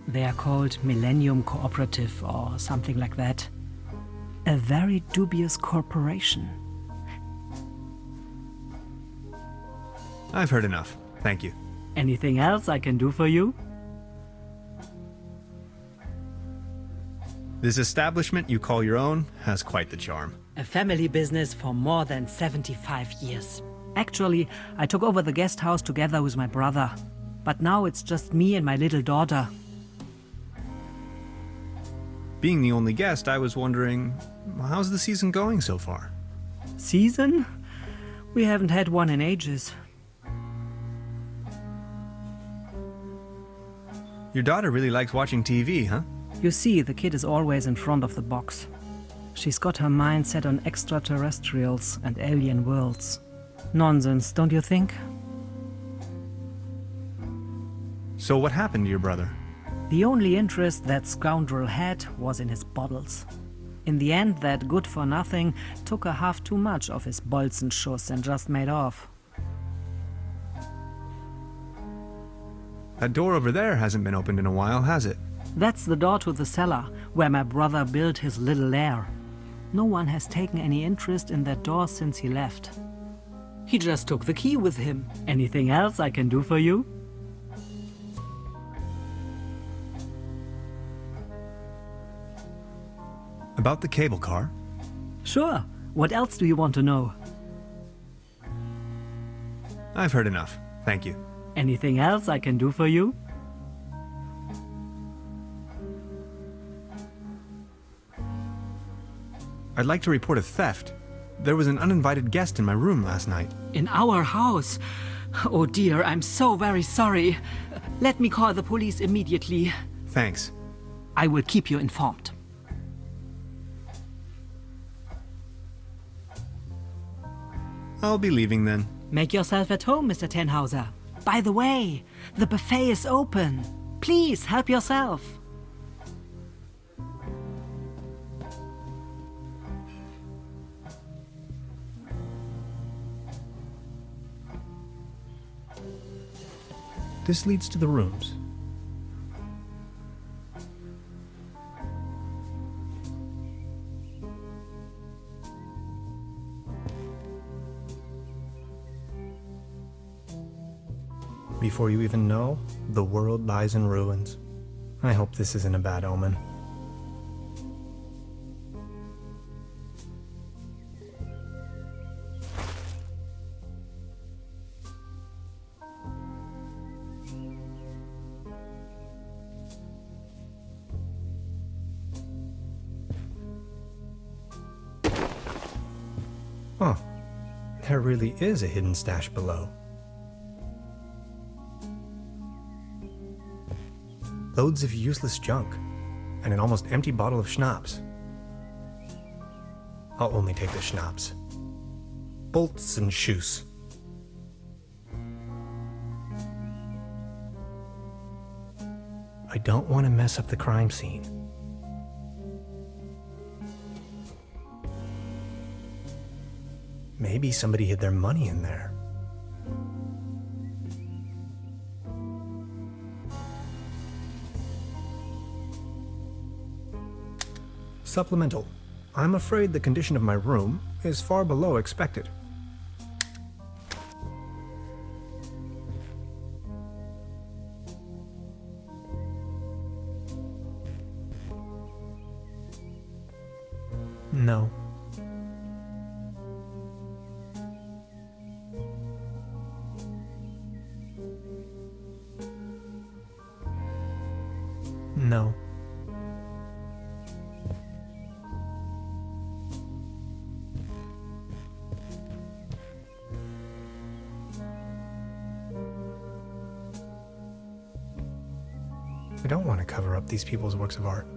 They are called Millennium Cooperative or something like that. A very dubious corporation. I've heard enough. Thank you. Anything else I can do for you? This establishment you call your own has quite the charm. A family business for more than 75 years. Actually, I took over the guest house together with my brother. But now it's just me and my little daughter. Being the only guest, I was wondering, how's the season going so far? Season? We haven't had one in ages. Your daughter really likes watching TV, huh? You see, the kid is always in front of the box. She's got her mind set on extraterrestrials and alien worlds. Nonsense, don't you think? So what happened to your brother? The only interest that scoundrel had was in his bottles. In the end, that good-for-nothing took a half too much of his Bolzenschuss and just made off. That door over there hasn't been opened in a while, has it? That's the door to the cellar, where my brother built his little lair. No one has taken any interest in that door since he left. He just took the key with him. Anything else I can do for you? About the cable car? Sure. What else do you want to know? I've heard enough. Thank you. Anything else I can do for you? I'd like to report a theft. There was an uninvited guest in my room last night. In our house? Oh dear, I'm so very sorry. Let me call the police immediately. Thanks. I will keep you informed. I'll be leaving then. Make yourself at home, Mr. Tenhauser. By the way, the buffet is open. Please help yourself. This leads to the rooms. Before you even know, the world lies in ruins. I hope this isn't a bad omen. Huh. There really is a hidden stash below. Loads of useless junk, and an almost empty bottle of schnapps. I'll only take the schnapps. Bolts and shoes. I don't want to mess up the crime scene. Maybe somebody hid their money in there. Supplemental. I'm afraid the condition of my room is far below expected. No. No. I don't want to cover up these people's works of art.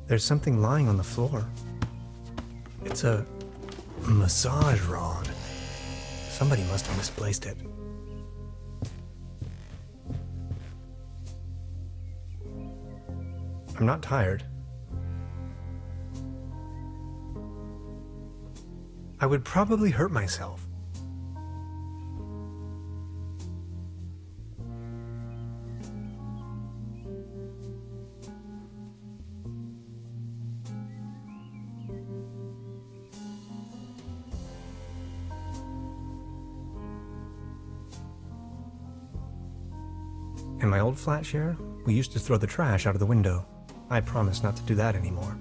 There's something lying on the floor. It's a massage rod. Somebody must have misplaced it. I'm not tired. I would probably hurt myself. In my old flat share, we used to throw the trash out of the window. I promise not to do that anymore.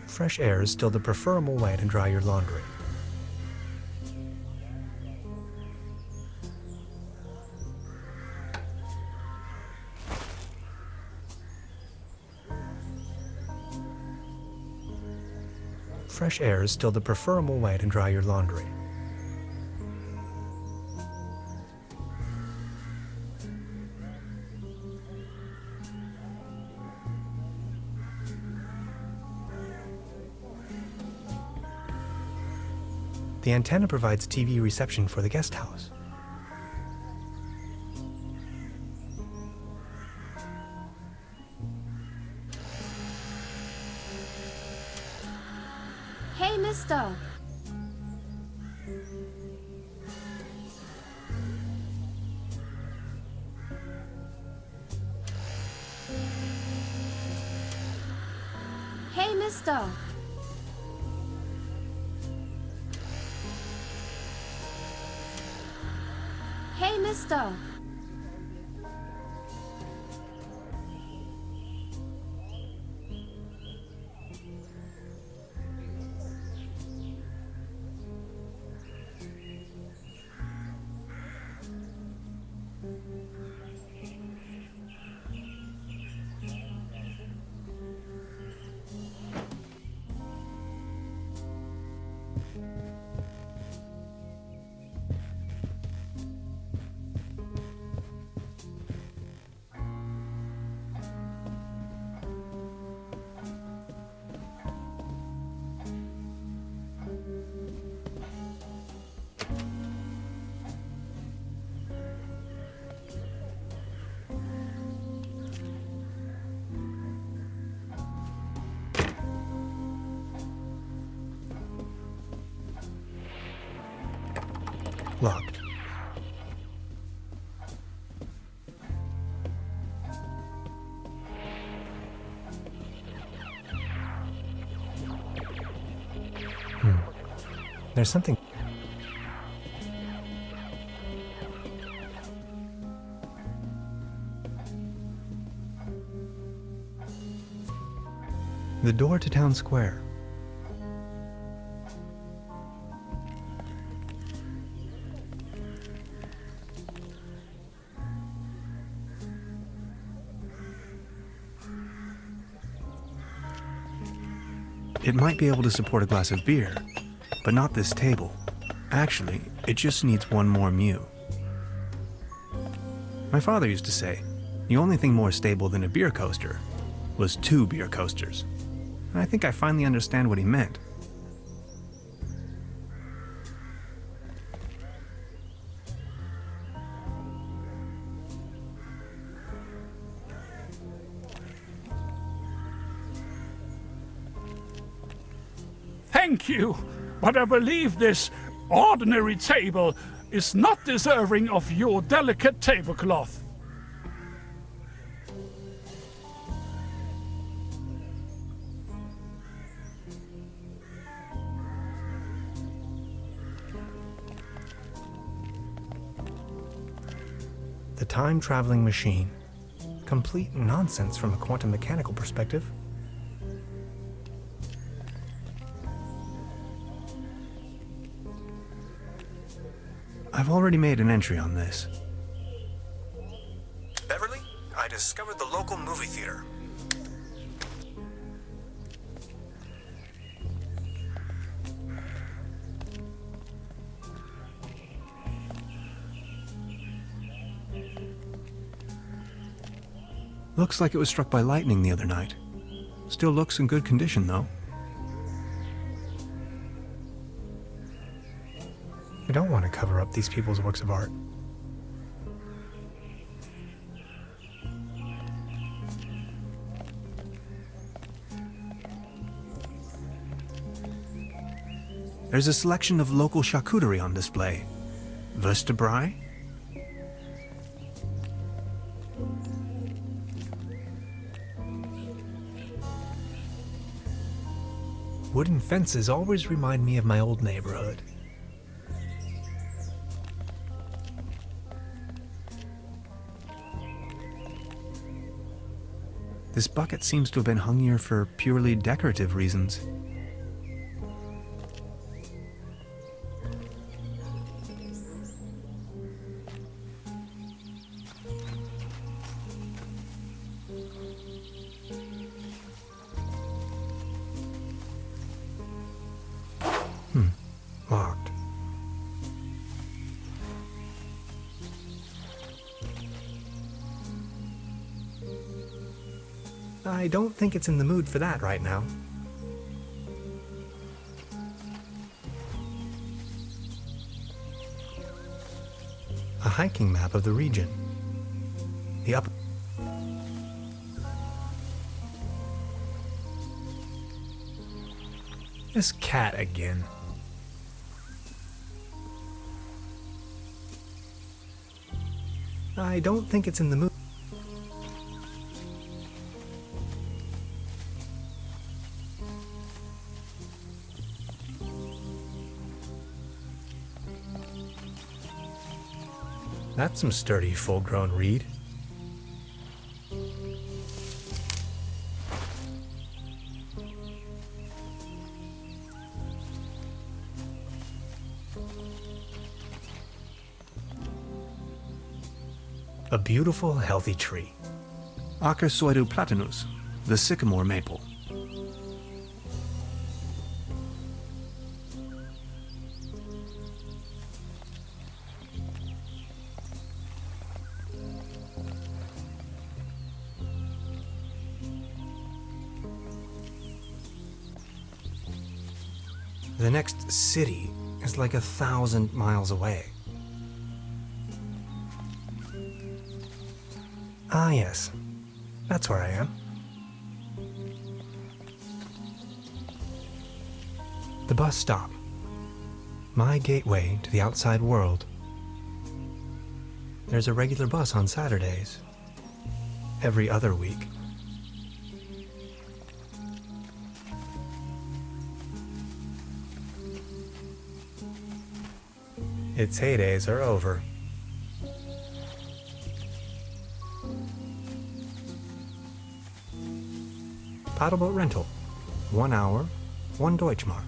Fresh air is still the preferable way to dry your laundry. Fresh air is still the preferable way to dry your laundry. The antenna provides TV reception for the guest house. Hey, mister! Hey, mister! Hey, mister! Locked. There's something. The door to town square. It might be able to support a glass of beer, but not this table. Actually, it just needs one more mew. My father used to say, the only thing more stable than a beer coaster was 2 beer coasters. And I think I finally understand what he meant. Thank you, but I believe this ordinary table is not deserving of your delicate tablecloth. The time-traveling machine. Complete nonsense from a quantum mechanical perspective. I've already made an entry on this. Beverly, I discovered the local movie theater. Looks like it was struck by lightning the other night. Still looks in good condition, though. I don't want to cover up these people's works of art. There's a selection of local charcuterie on display. Würstebrai, Wooden fences always remind me of my old neighborhood. This bucket seems to have been hung here for purely decorative reasons. Locked. I don't think it's in the mood for that right now. A hiking map of the region. The up... This cat again. I don't think it's in the mood. That's some sturdy, full-grown reed. A beautiful, healthy tree. Acersoidu platanus, the sycamore maple. The next city is like 1,000 miles away. Ah, yes. That's where I am. The bus stop. My gateway to the outside world. There's a regular bus on Saturdays. Every other week. Its heydays are over. Paddleboat rental. 1 hour, 1 Deutschmark.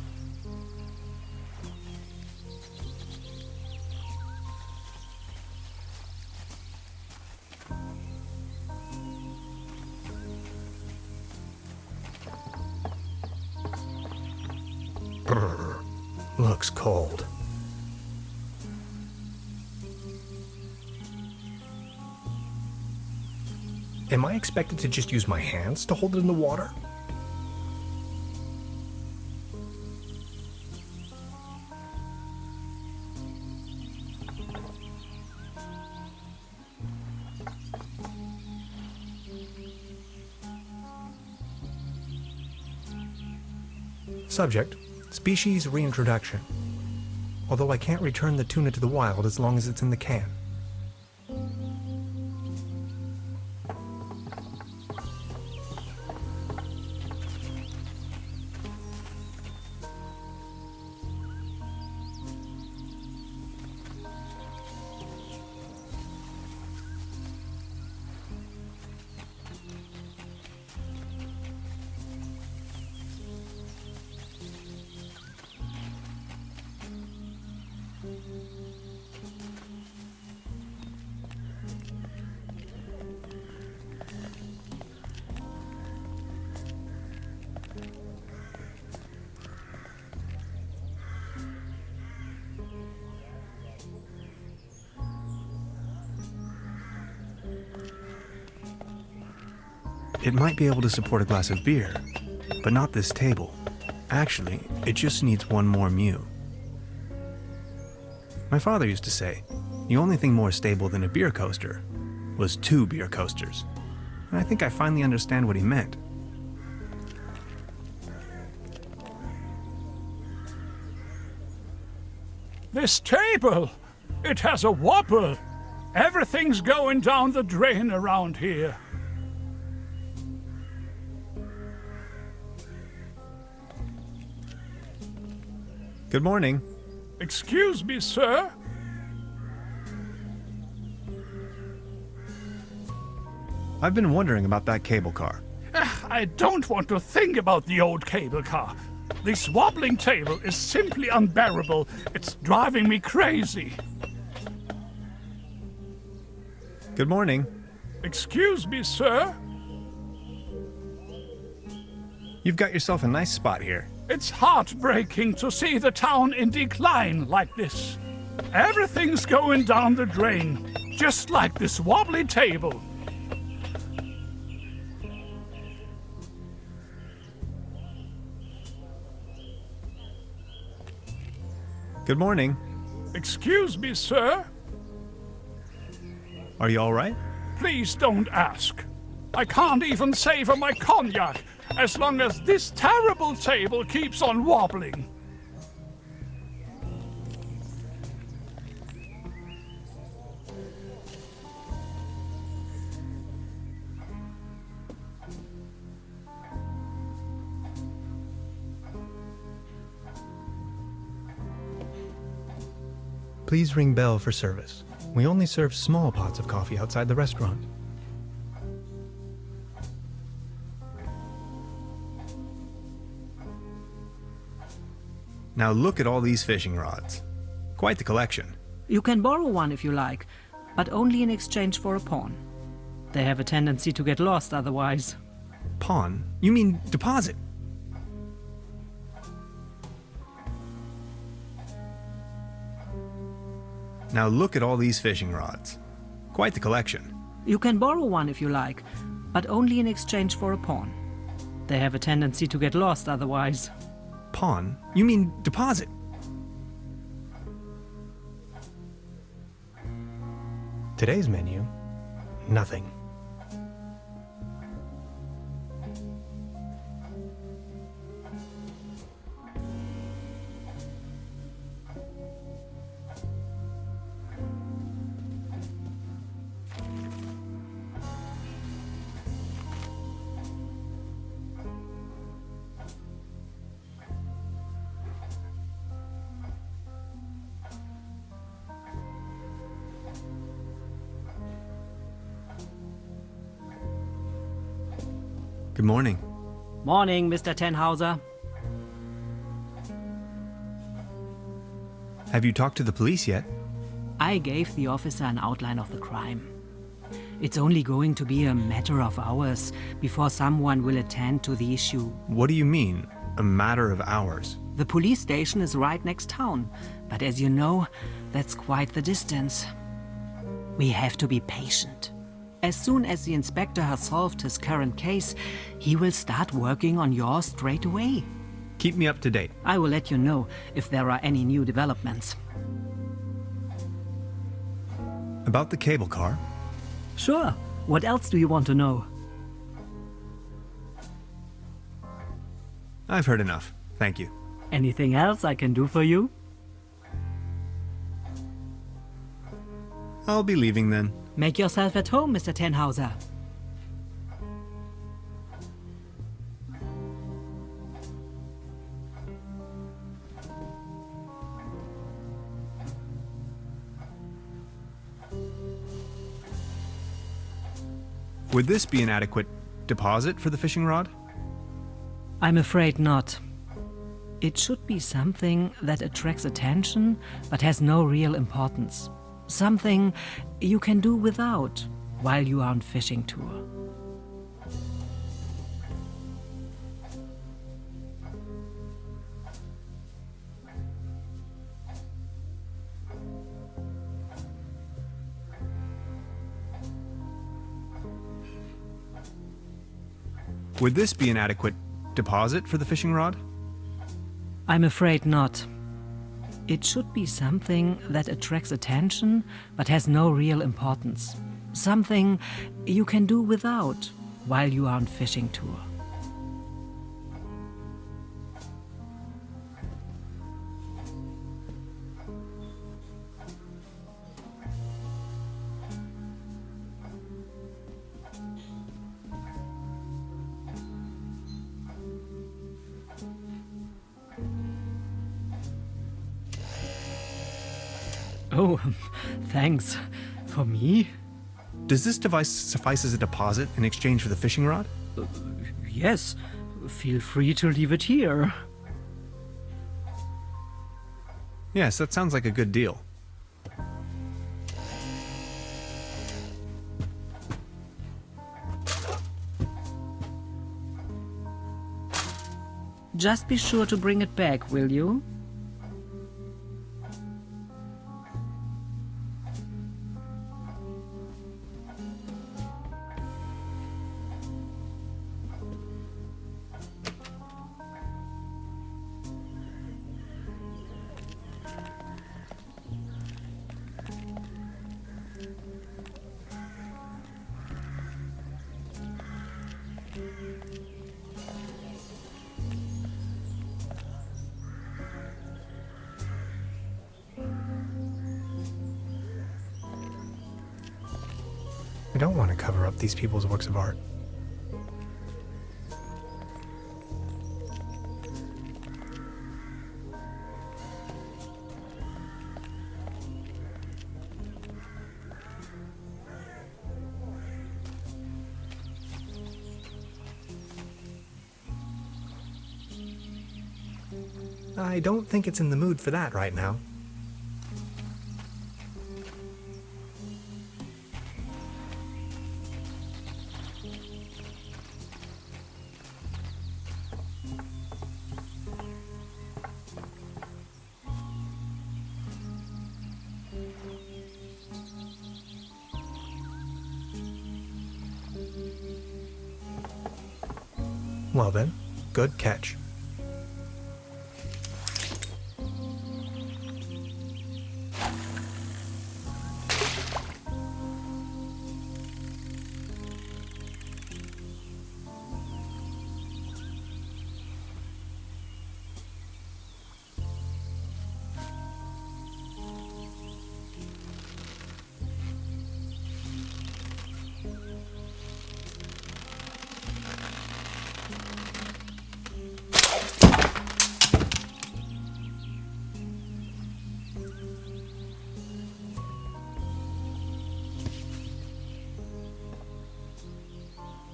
Brr, looks cold. Am I expected to just use my hands to hold it in the water? Subject, species reintroduction. Although I can't return the tuna to the wild as long as it's in the can. It might be able to support a glass of beer, but not this table. Actually, it just needs one more mew. My father used to say, the only thing more stable than a beer coaster was 2 beer coasters. And I think I finally understand what he meant. This table! It has a wobble! Everything's going down the drain around here. Good morning. Excuse me, sir. I've been wondering about that cable car. I don't want to think about the old cable car. This wobbling table is simply unbearable. It's driving me crazy. Good morning. Excuse me, sir. You've got yourself a nice spot here. It's heartbreaking to see the town in decline like this. Everything's going down the drain, just like this wobbly table. Good morning. Excuse me, sir. Are you all right? Please don't ask. I can't even savor my cognac as long as this terrible table keeps on wobbling. Please ring bell for service. We only serve small pots of coffee outside the restaurant. Now look at all these fishing rods. Quite the collection. You can borrow one if you like, but only in exchange for a pawn. They have a tendency to get lost otherwise. Pawn? You mean deposit? Now look at all these fishing rods. Quite the collection. You can borrow one if you like, but only in exchange for a pawn. They have a tendency to get lost otherwise. Pawn? You mean deposit? Today's menu, nothing. Good morning. Morning, Mr. Tenhauser. Have you talked to the police yet? I gave the officer an outline of the crime. It's only going to be a matter of hours before someone will attend to the issue. What do you mean, a matter of hours? The police station is right next town, but as you know, that's quite the distance. We have to be patient. As soon as the inspector has solved his current case, he will start working on yours straight away. Keep me up to date. I will let you know if there are any new developments. About the cable car? Sure. What else do you want to know? I've heard enough. Thank you. Anything else I can do for you? I'll be leaving then. Make yourself at home, Mr. Tenhauser. Would this be an adequate deposit for the fishing rod? I'm afraid not. It should be something that attracts attention but has no real importance. Something you can do without while you are on fishing tour. Would this be an adequate deposit for the fishing rod? I'm afraid not. It should be something that attracts attention but has no real importance. Something you can do without while you are on fishing tour. Oh, thanks. For me? Does this device suffice as a deposit in exchange for the fishing rod? Yes. Feel free to leave it here. Yes, that sounds like a good deal. Just be sure to bring it back, will you? I don't want to cover up these people's works of art. I don't think it's in the mood for that right now. Well then, good catch.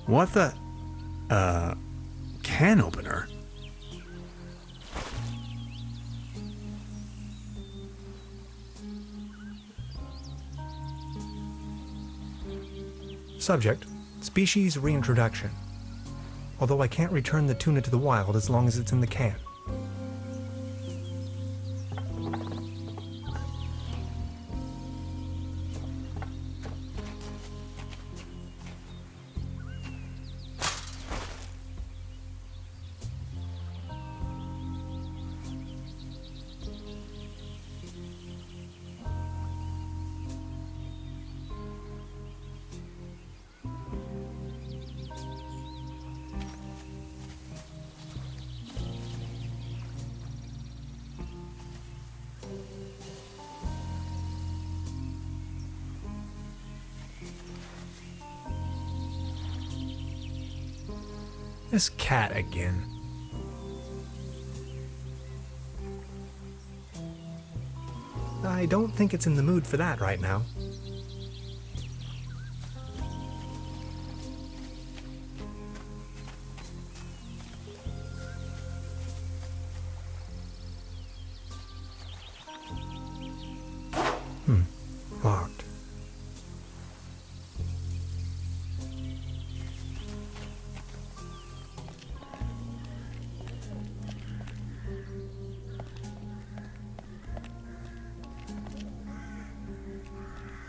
What the? Can opener? Subject, species reintroduction. Although I can't return the tuna to the wild as long as it's in the can. This cat again. I don't think it's in the mood for that right now. Locked.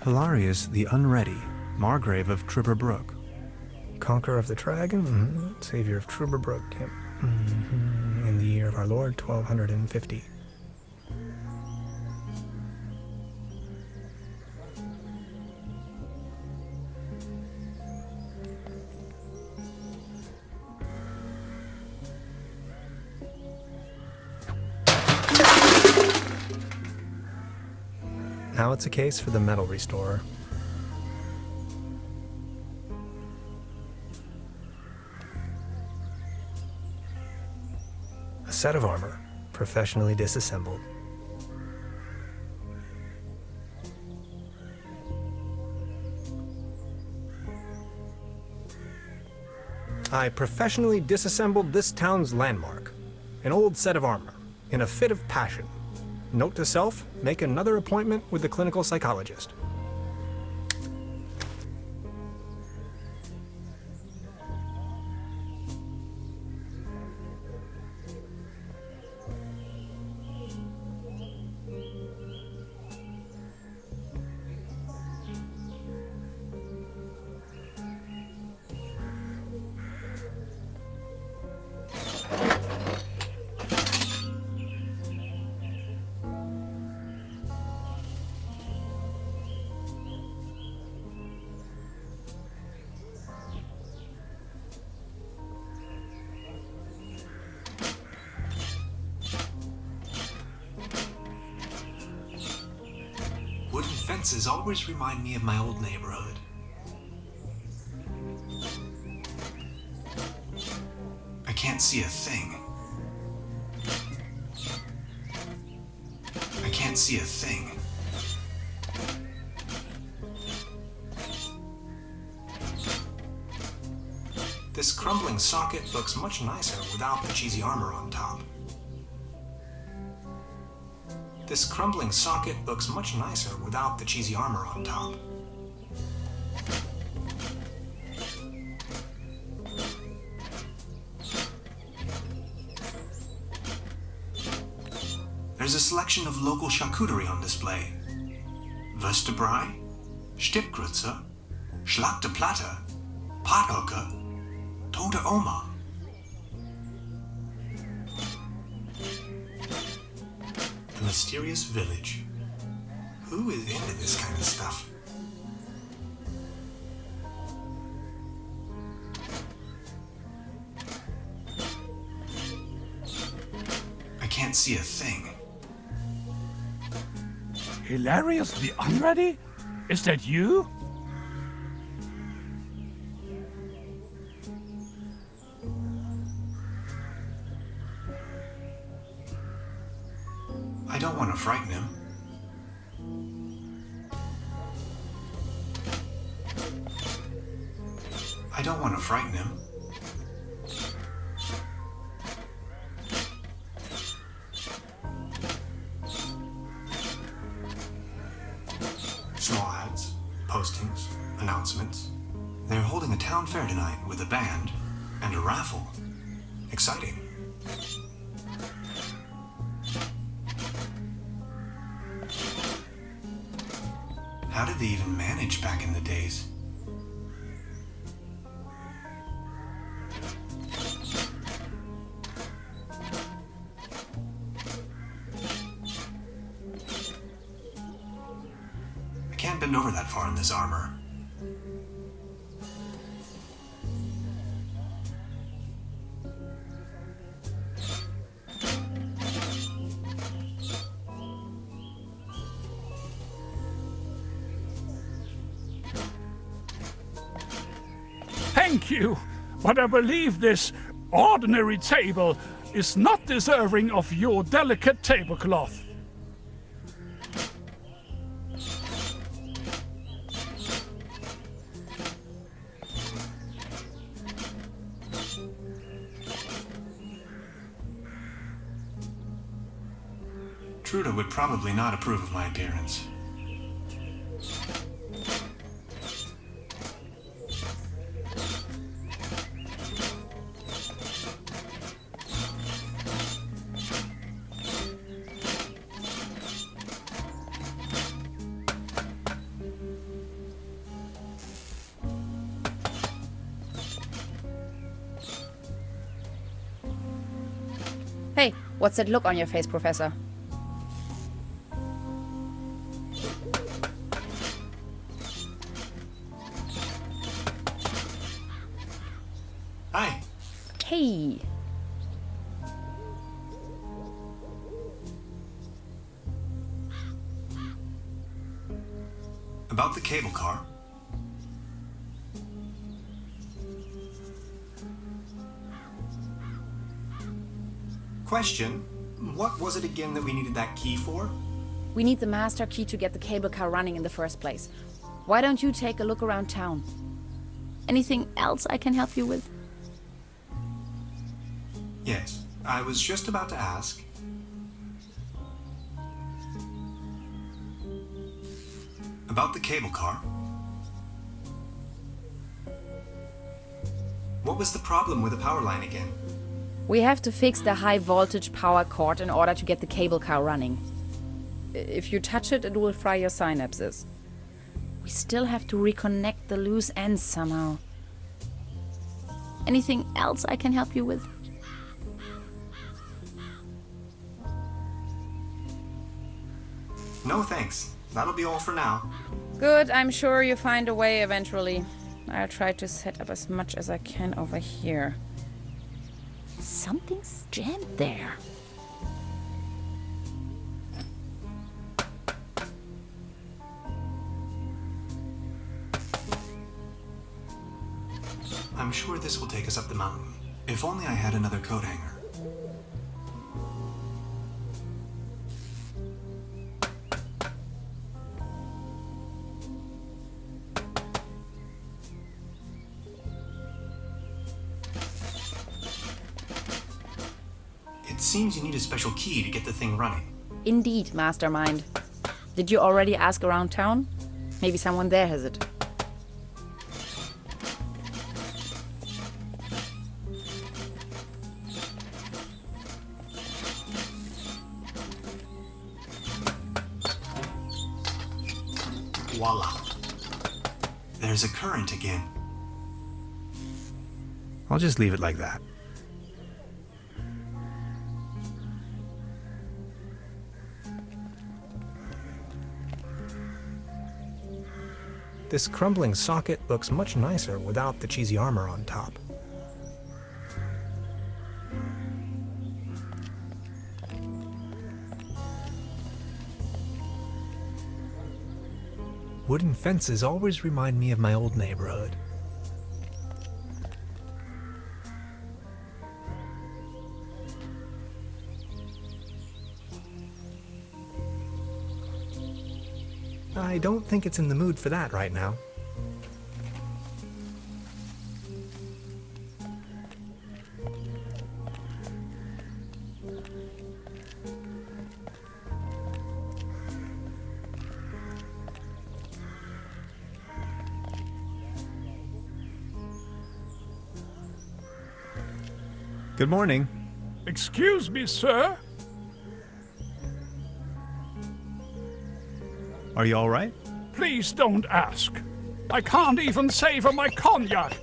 Hilarious the Unready, Margrave of Trüberbrook. Conqueror of the Dragon, Savior of Trüberbrook, yep. In the year of our Lord, 1250. Now it's a case for the metal restorer. A set of armor, professionally disassembled. I professionally disassembled this town's landmark, an old set of armor, in a fit of passion. Note to self, make another appointment with the clinical psychologist. Wooden fences always remind me of my old neighborhood. I can't see a thing. I can't see a thing. This crumbling socket looks much nicer without the cheesy armor on top. This crumbling socket looks much nicer without the cheesy armor on top. There's a selection of local charcuterie on display. Würstebrei, Stippgrütze, Schlachte Platte, Pothoeke, Tote Oma. The mysterious village. Who is into this kind of stuff? I can't see a thing. Hilarious the Unready? Is that you? I don't want to frighten him. I don't want to frighten him. Small ads, postings, announcements. They're holding a town fair tonight with a band and a raffle. Exciting. How did they even manage back in the days? I can't bend over that far in this armor. Thank you, but I believe this ordinary table is not deserving of your delicate tablecloth. Trude would probably not approve of my appearance. Hey, what's that look on your face, Professor? Hi. Hey. About the cable car. Question, what was it again that we needed that key for? We need the master key to get the cable car running in the first place. Why don't you take a look around town? Anything else I can help you with? Yes, I was just about to ask. About the cable car. What was the problem with the power line again? We have to fix the high voltage power cord in order to get the cable car running. If you touch it, it will fry your synapses. We still have to reconnect the loose ends somehow. Anything else I can help you with? No thanks. That'll be all for now. Good, I'm sure you find a way eventually. I'll try to set up as much as I can over here. Something's jammed there. I'm sure this will take us up the mountain. If only I had another coat hanger. It seems you need a special key to get the thing running. Indeed, Mastermind. Did you already ask around town? Maybe someone there has it. Voila. There's a current again. I'll just leave it like that. This crumbling socket looks much nicer without the cheesy armor on top. Wooden fences always remind me of my old neighborhood. I don't think it's in the mood for that right now. Good morning. Excuse me, sir? Are you all right? Please don't ask. I can't even savor my cognac.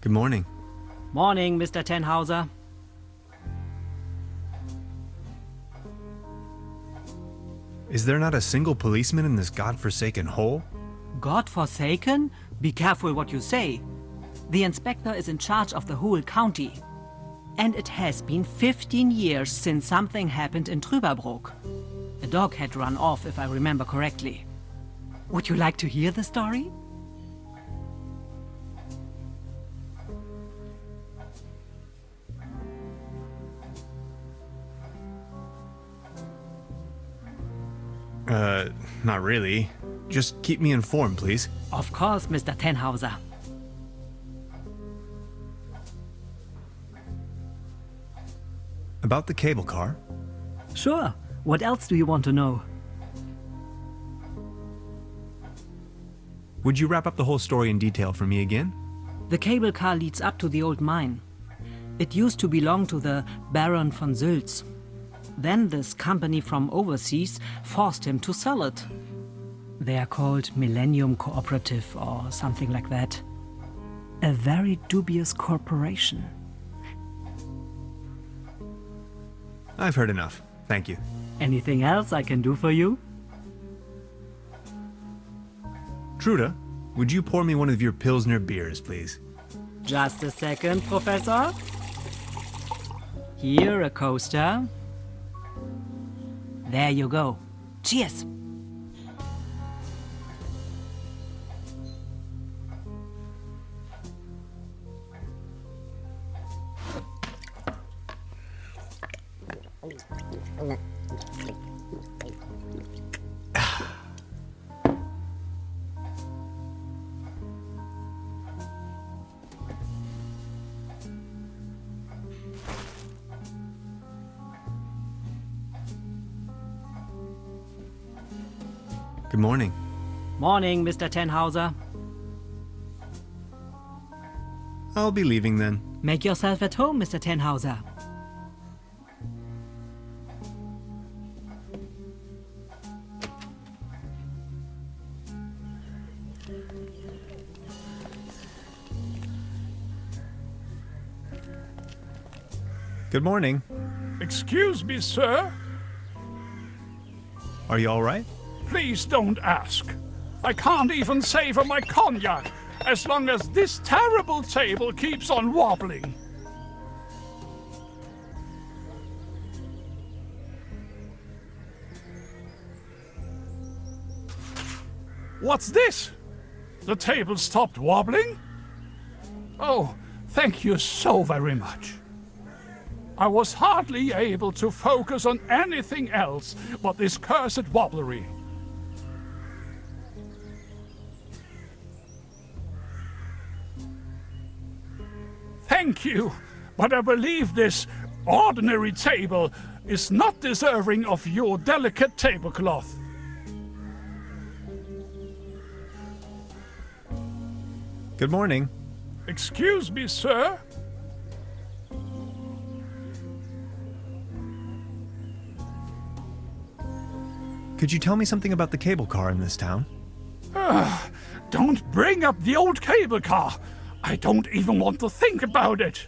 Good morning. Morning, Mr. Tenhauser. Is there not a single policeman in this godforsaken hole? God-forsaken? Be careful what you say. The inspector is in charge of the whole county. And it has been 15 years since something happened in Trüberbrook. A dog had run off, if I remember correctly. Would you like to hear the story? Not really. Just keep me informed, please. Of course, Mr. Tenhauser. About the cable car? Sure. What else do you want to know? Would you wrap up the whole story in detail for me again? The cable car leads up to the old mine. It used to belong to the Baron von Sülz. Then this company from overseas forced him to sell it. They are called Millennium Cooperative or something like that. A very dubious corporation. I've heard enough. Thank you. Anything else I can do for you? Truda, would you pour me one of your Pilsner beers, please? Just a second, Professor. Here, a coaster. There you go. Cheers! Good morning. Morning, Mr. Tenhauser. I'll be leaving then. Make yourself at home, Mr. Tenhauser. Good morning. Excuse me, sir. Are you all right? Please don't ask. I can't even savor my cognac as long as this terrible table keeps on wobbling. What's this? The table stopped wobbling? Oh, thank you so very much. I was hardly able to focus on anything else but this cursed wobblery. Thank you, but I believe this ordinary table is not deserving of your delicate tablecloth. Good morning. Excuse me, sir. Could you tell me something about the cable car in this town? Don't bring up the old cable car. I don't even want to think about it.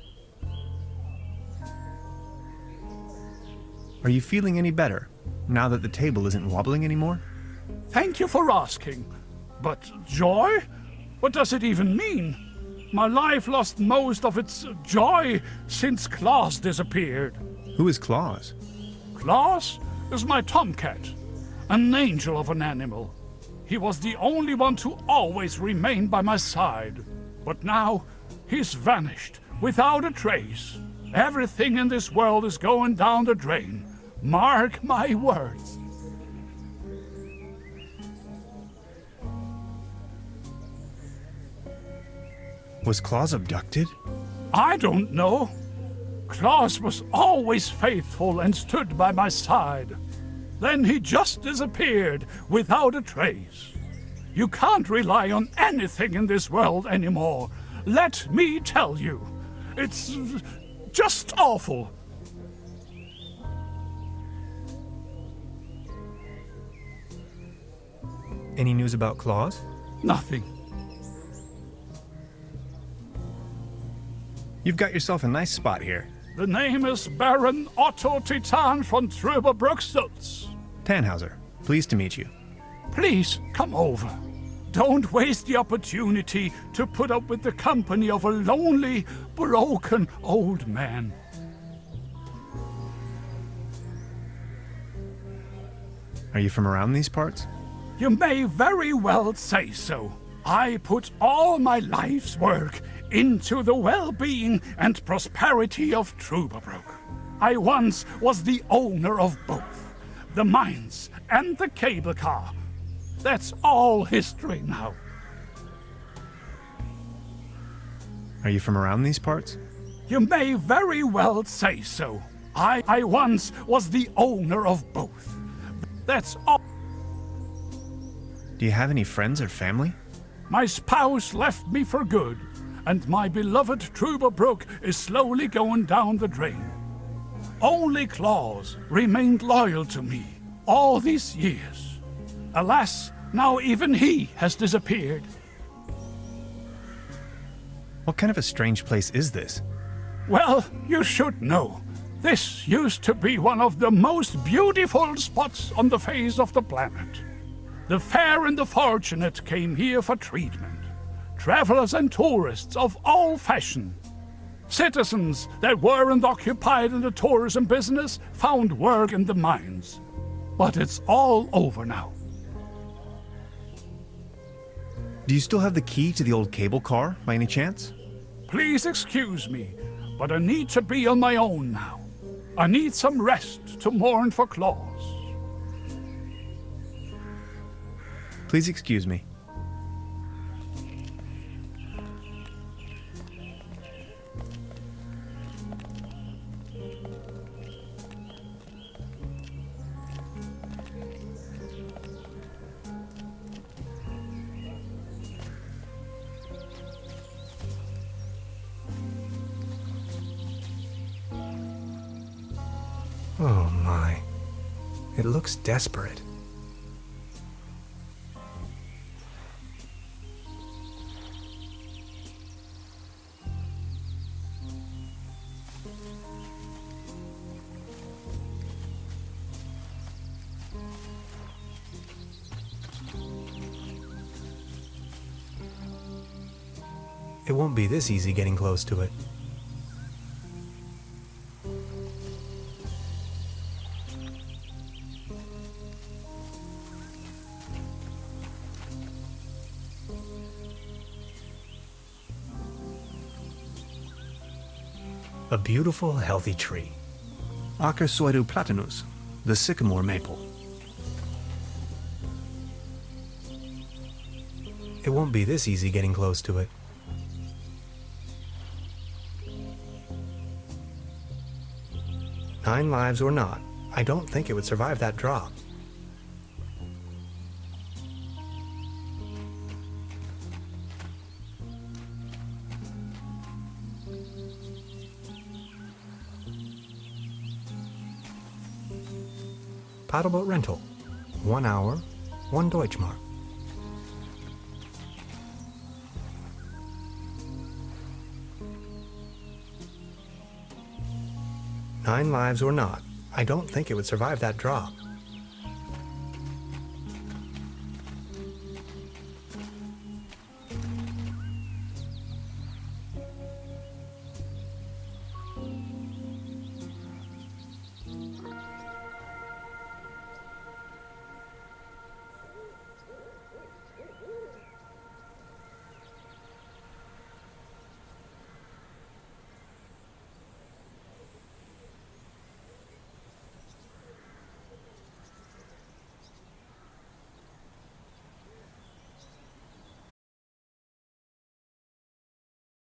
Are you feeling any better now that the table isn't wobbling anymore? Thank you for asking. But joy? What does it even mean? My life lost most of its joy since Klaus disappeared. Who is Claus? Klaus is my tomcat, an angel of an animal. He was the only one to always remain by my side. But now, he's vanished, without a trace. Everything in this world is going down the drain. Mark my words. Was Claus abducted? I don't know. Klaus was always faithful and stood by my side. Then he just disappeared, without a trace. You can't rely on anything in this world anymore. Let me tell you. It's just awful. Any news about Claus? Nothing. You've got yourself a nice spot here. The name is Baron Otto Titan von Trüberbrook. Tannhauser, pleased to meet you. Please, come over. Don't waste the opportunity to put up with the company of a lonely, broken old man. Are you from around these parts? You may very well say so. I put all my life's work into the well-being and prosperity of Trüberbrook. I once was the owner of both, the mines and the cable car. That's all history now. Are you from around these parts? You may very well say so. I once was the owner of both. That's all. Do you have any friends or family? My spouse left me for good, and my beloved Trüberbrook is slowly going down the drain. Only Klaus remained loyal to me all these years. Alas, now even he has disappeared. What kind of a strange place is this? Well, you should know. This used to be one of the most beautiful spots on the face of the planet. The fair and the fortunate came here for treatment. Travelers and tourists of all fashion. Citizens that weren't occupied in the tourism business found work in the mines. But it's all over now. Do you still have the key to the old cable car, by any chance? Please excuse me, but I need to be on my own now. I need some rest to mourn for Claus. Please excuse me. Oh my. It looks desperate. It won't be this easy getting close to it. A beautiful, healthy tree. Acersoidu platanus, the sycamore maple. It won't be this easy getting close to it. Nine lives or not, I don't think it would survive that drop. Paddleboat rental. 1 hour, 1 Deutschmark. Nine lives or not, I don't think it would survive that drop.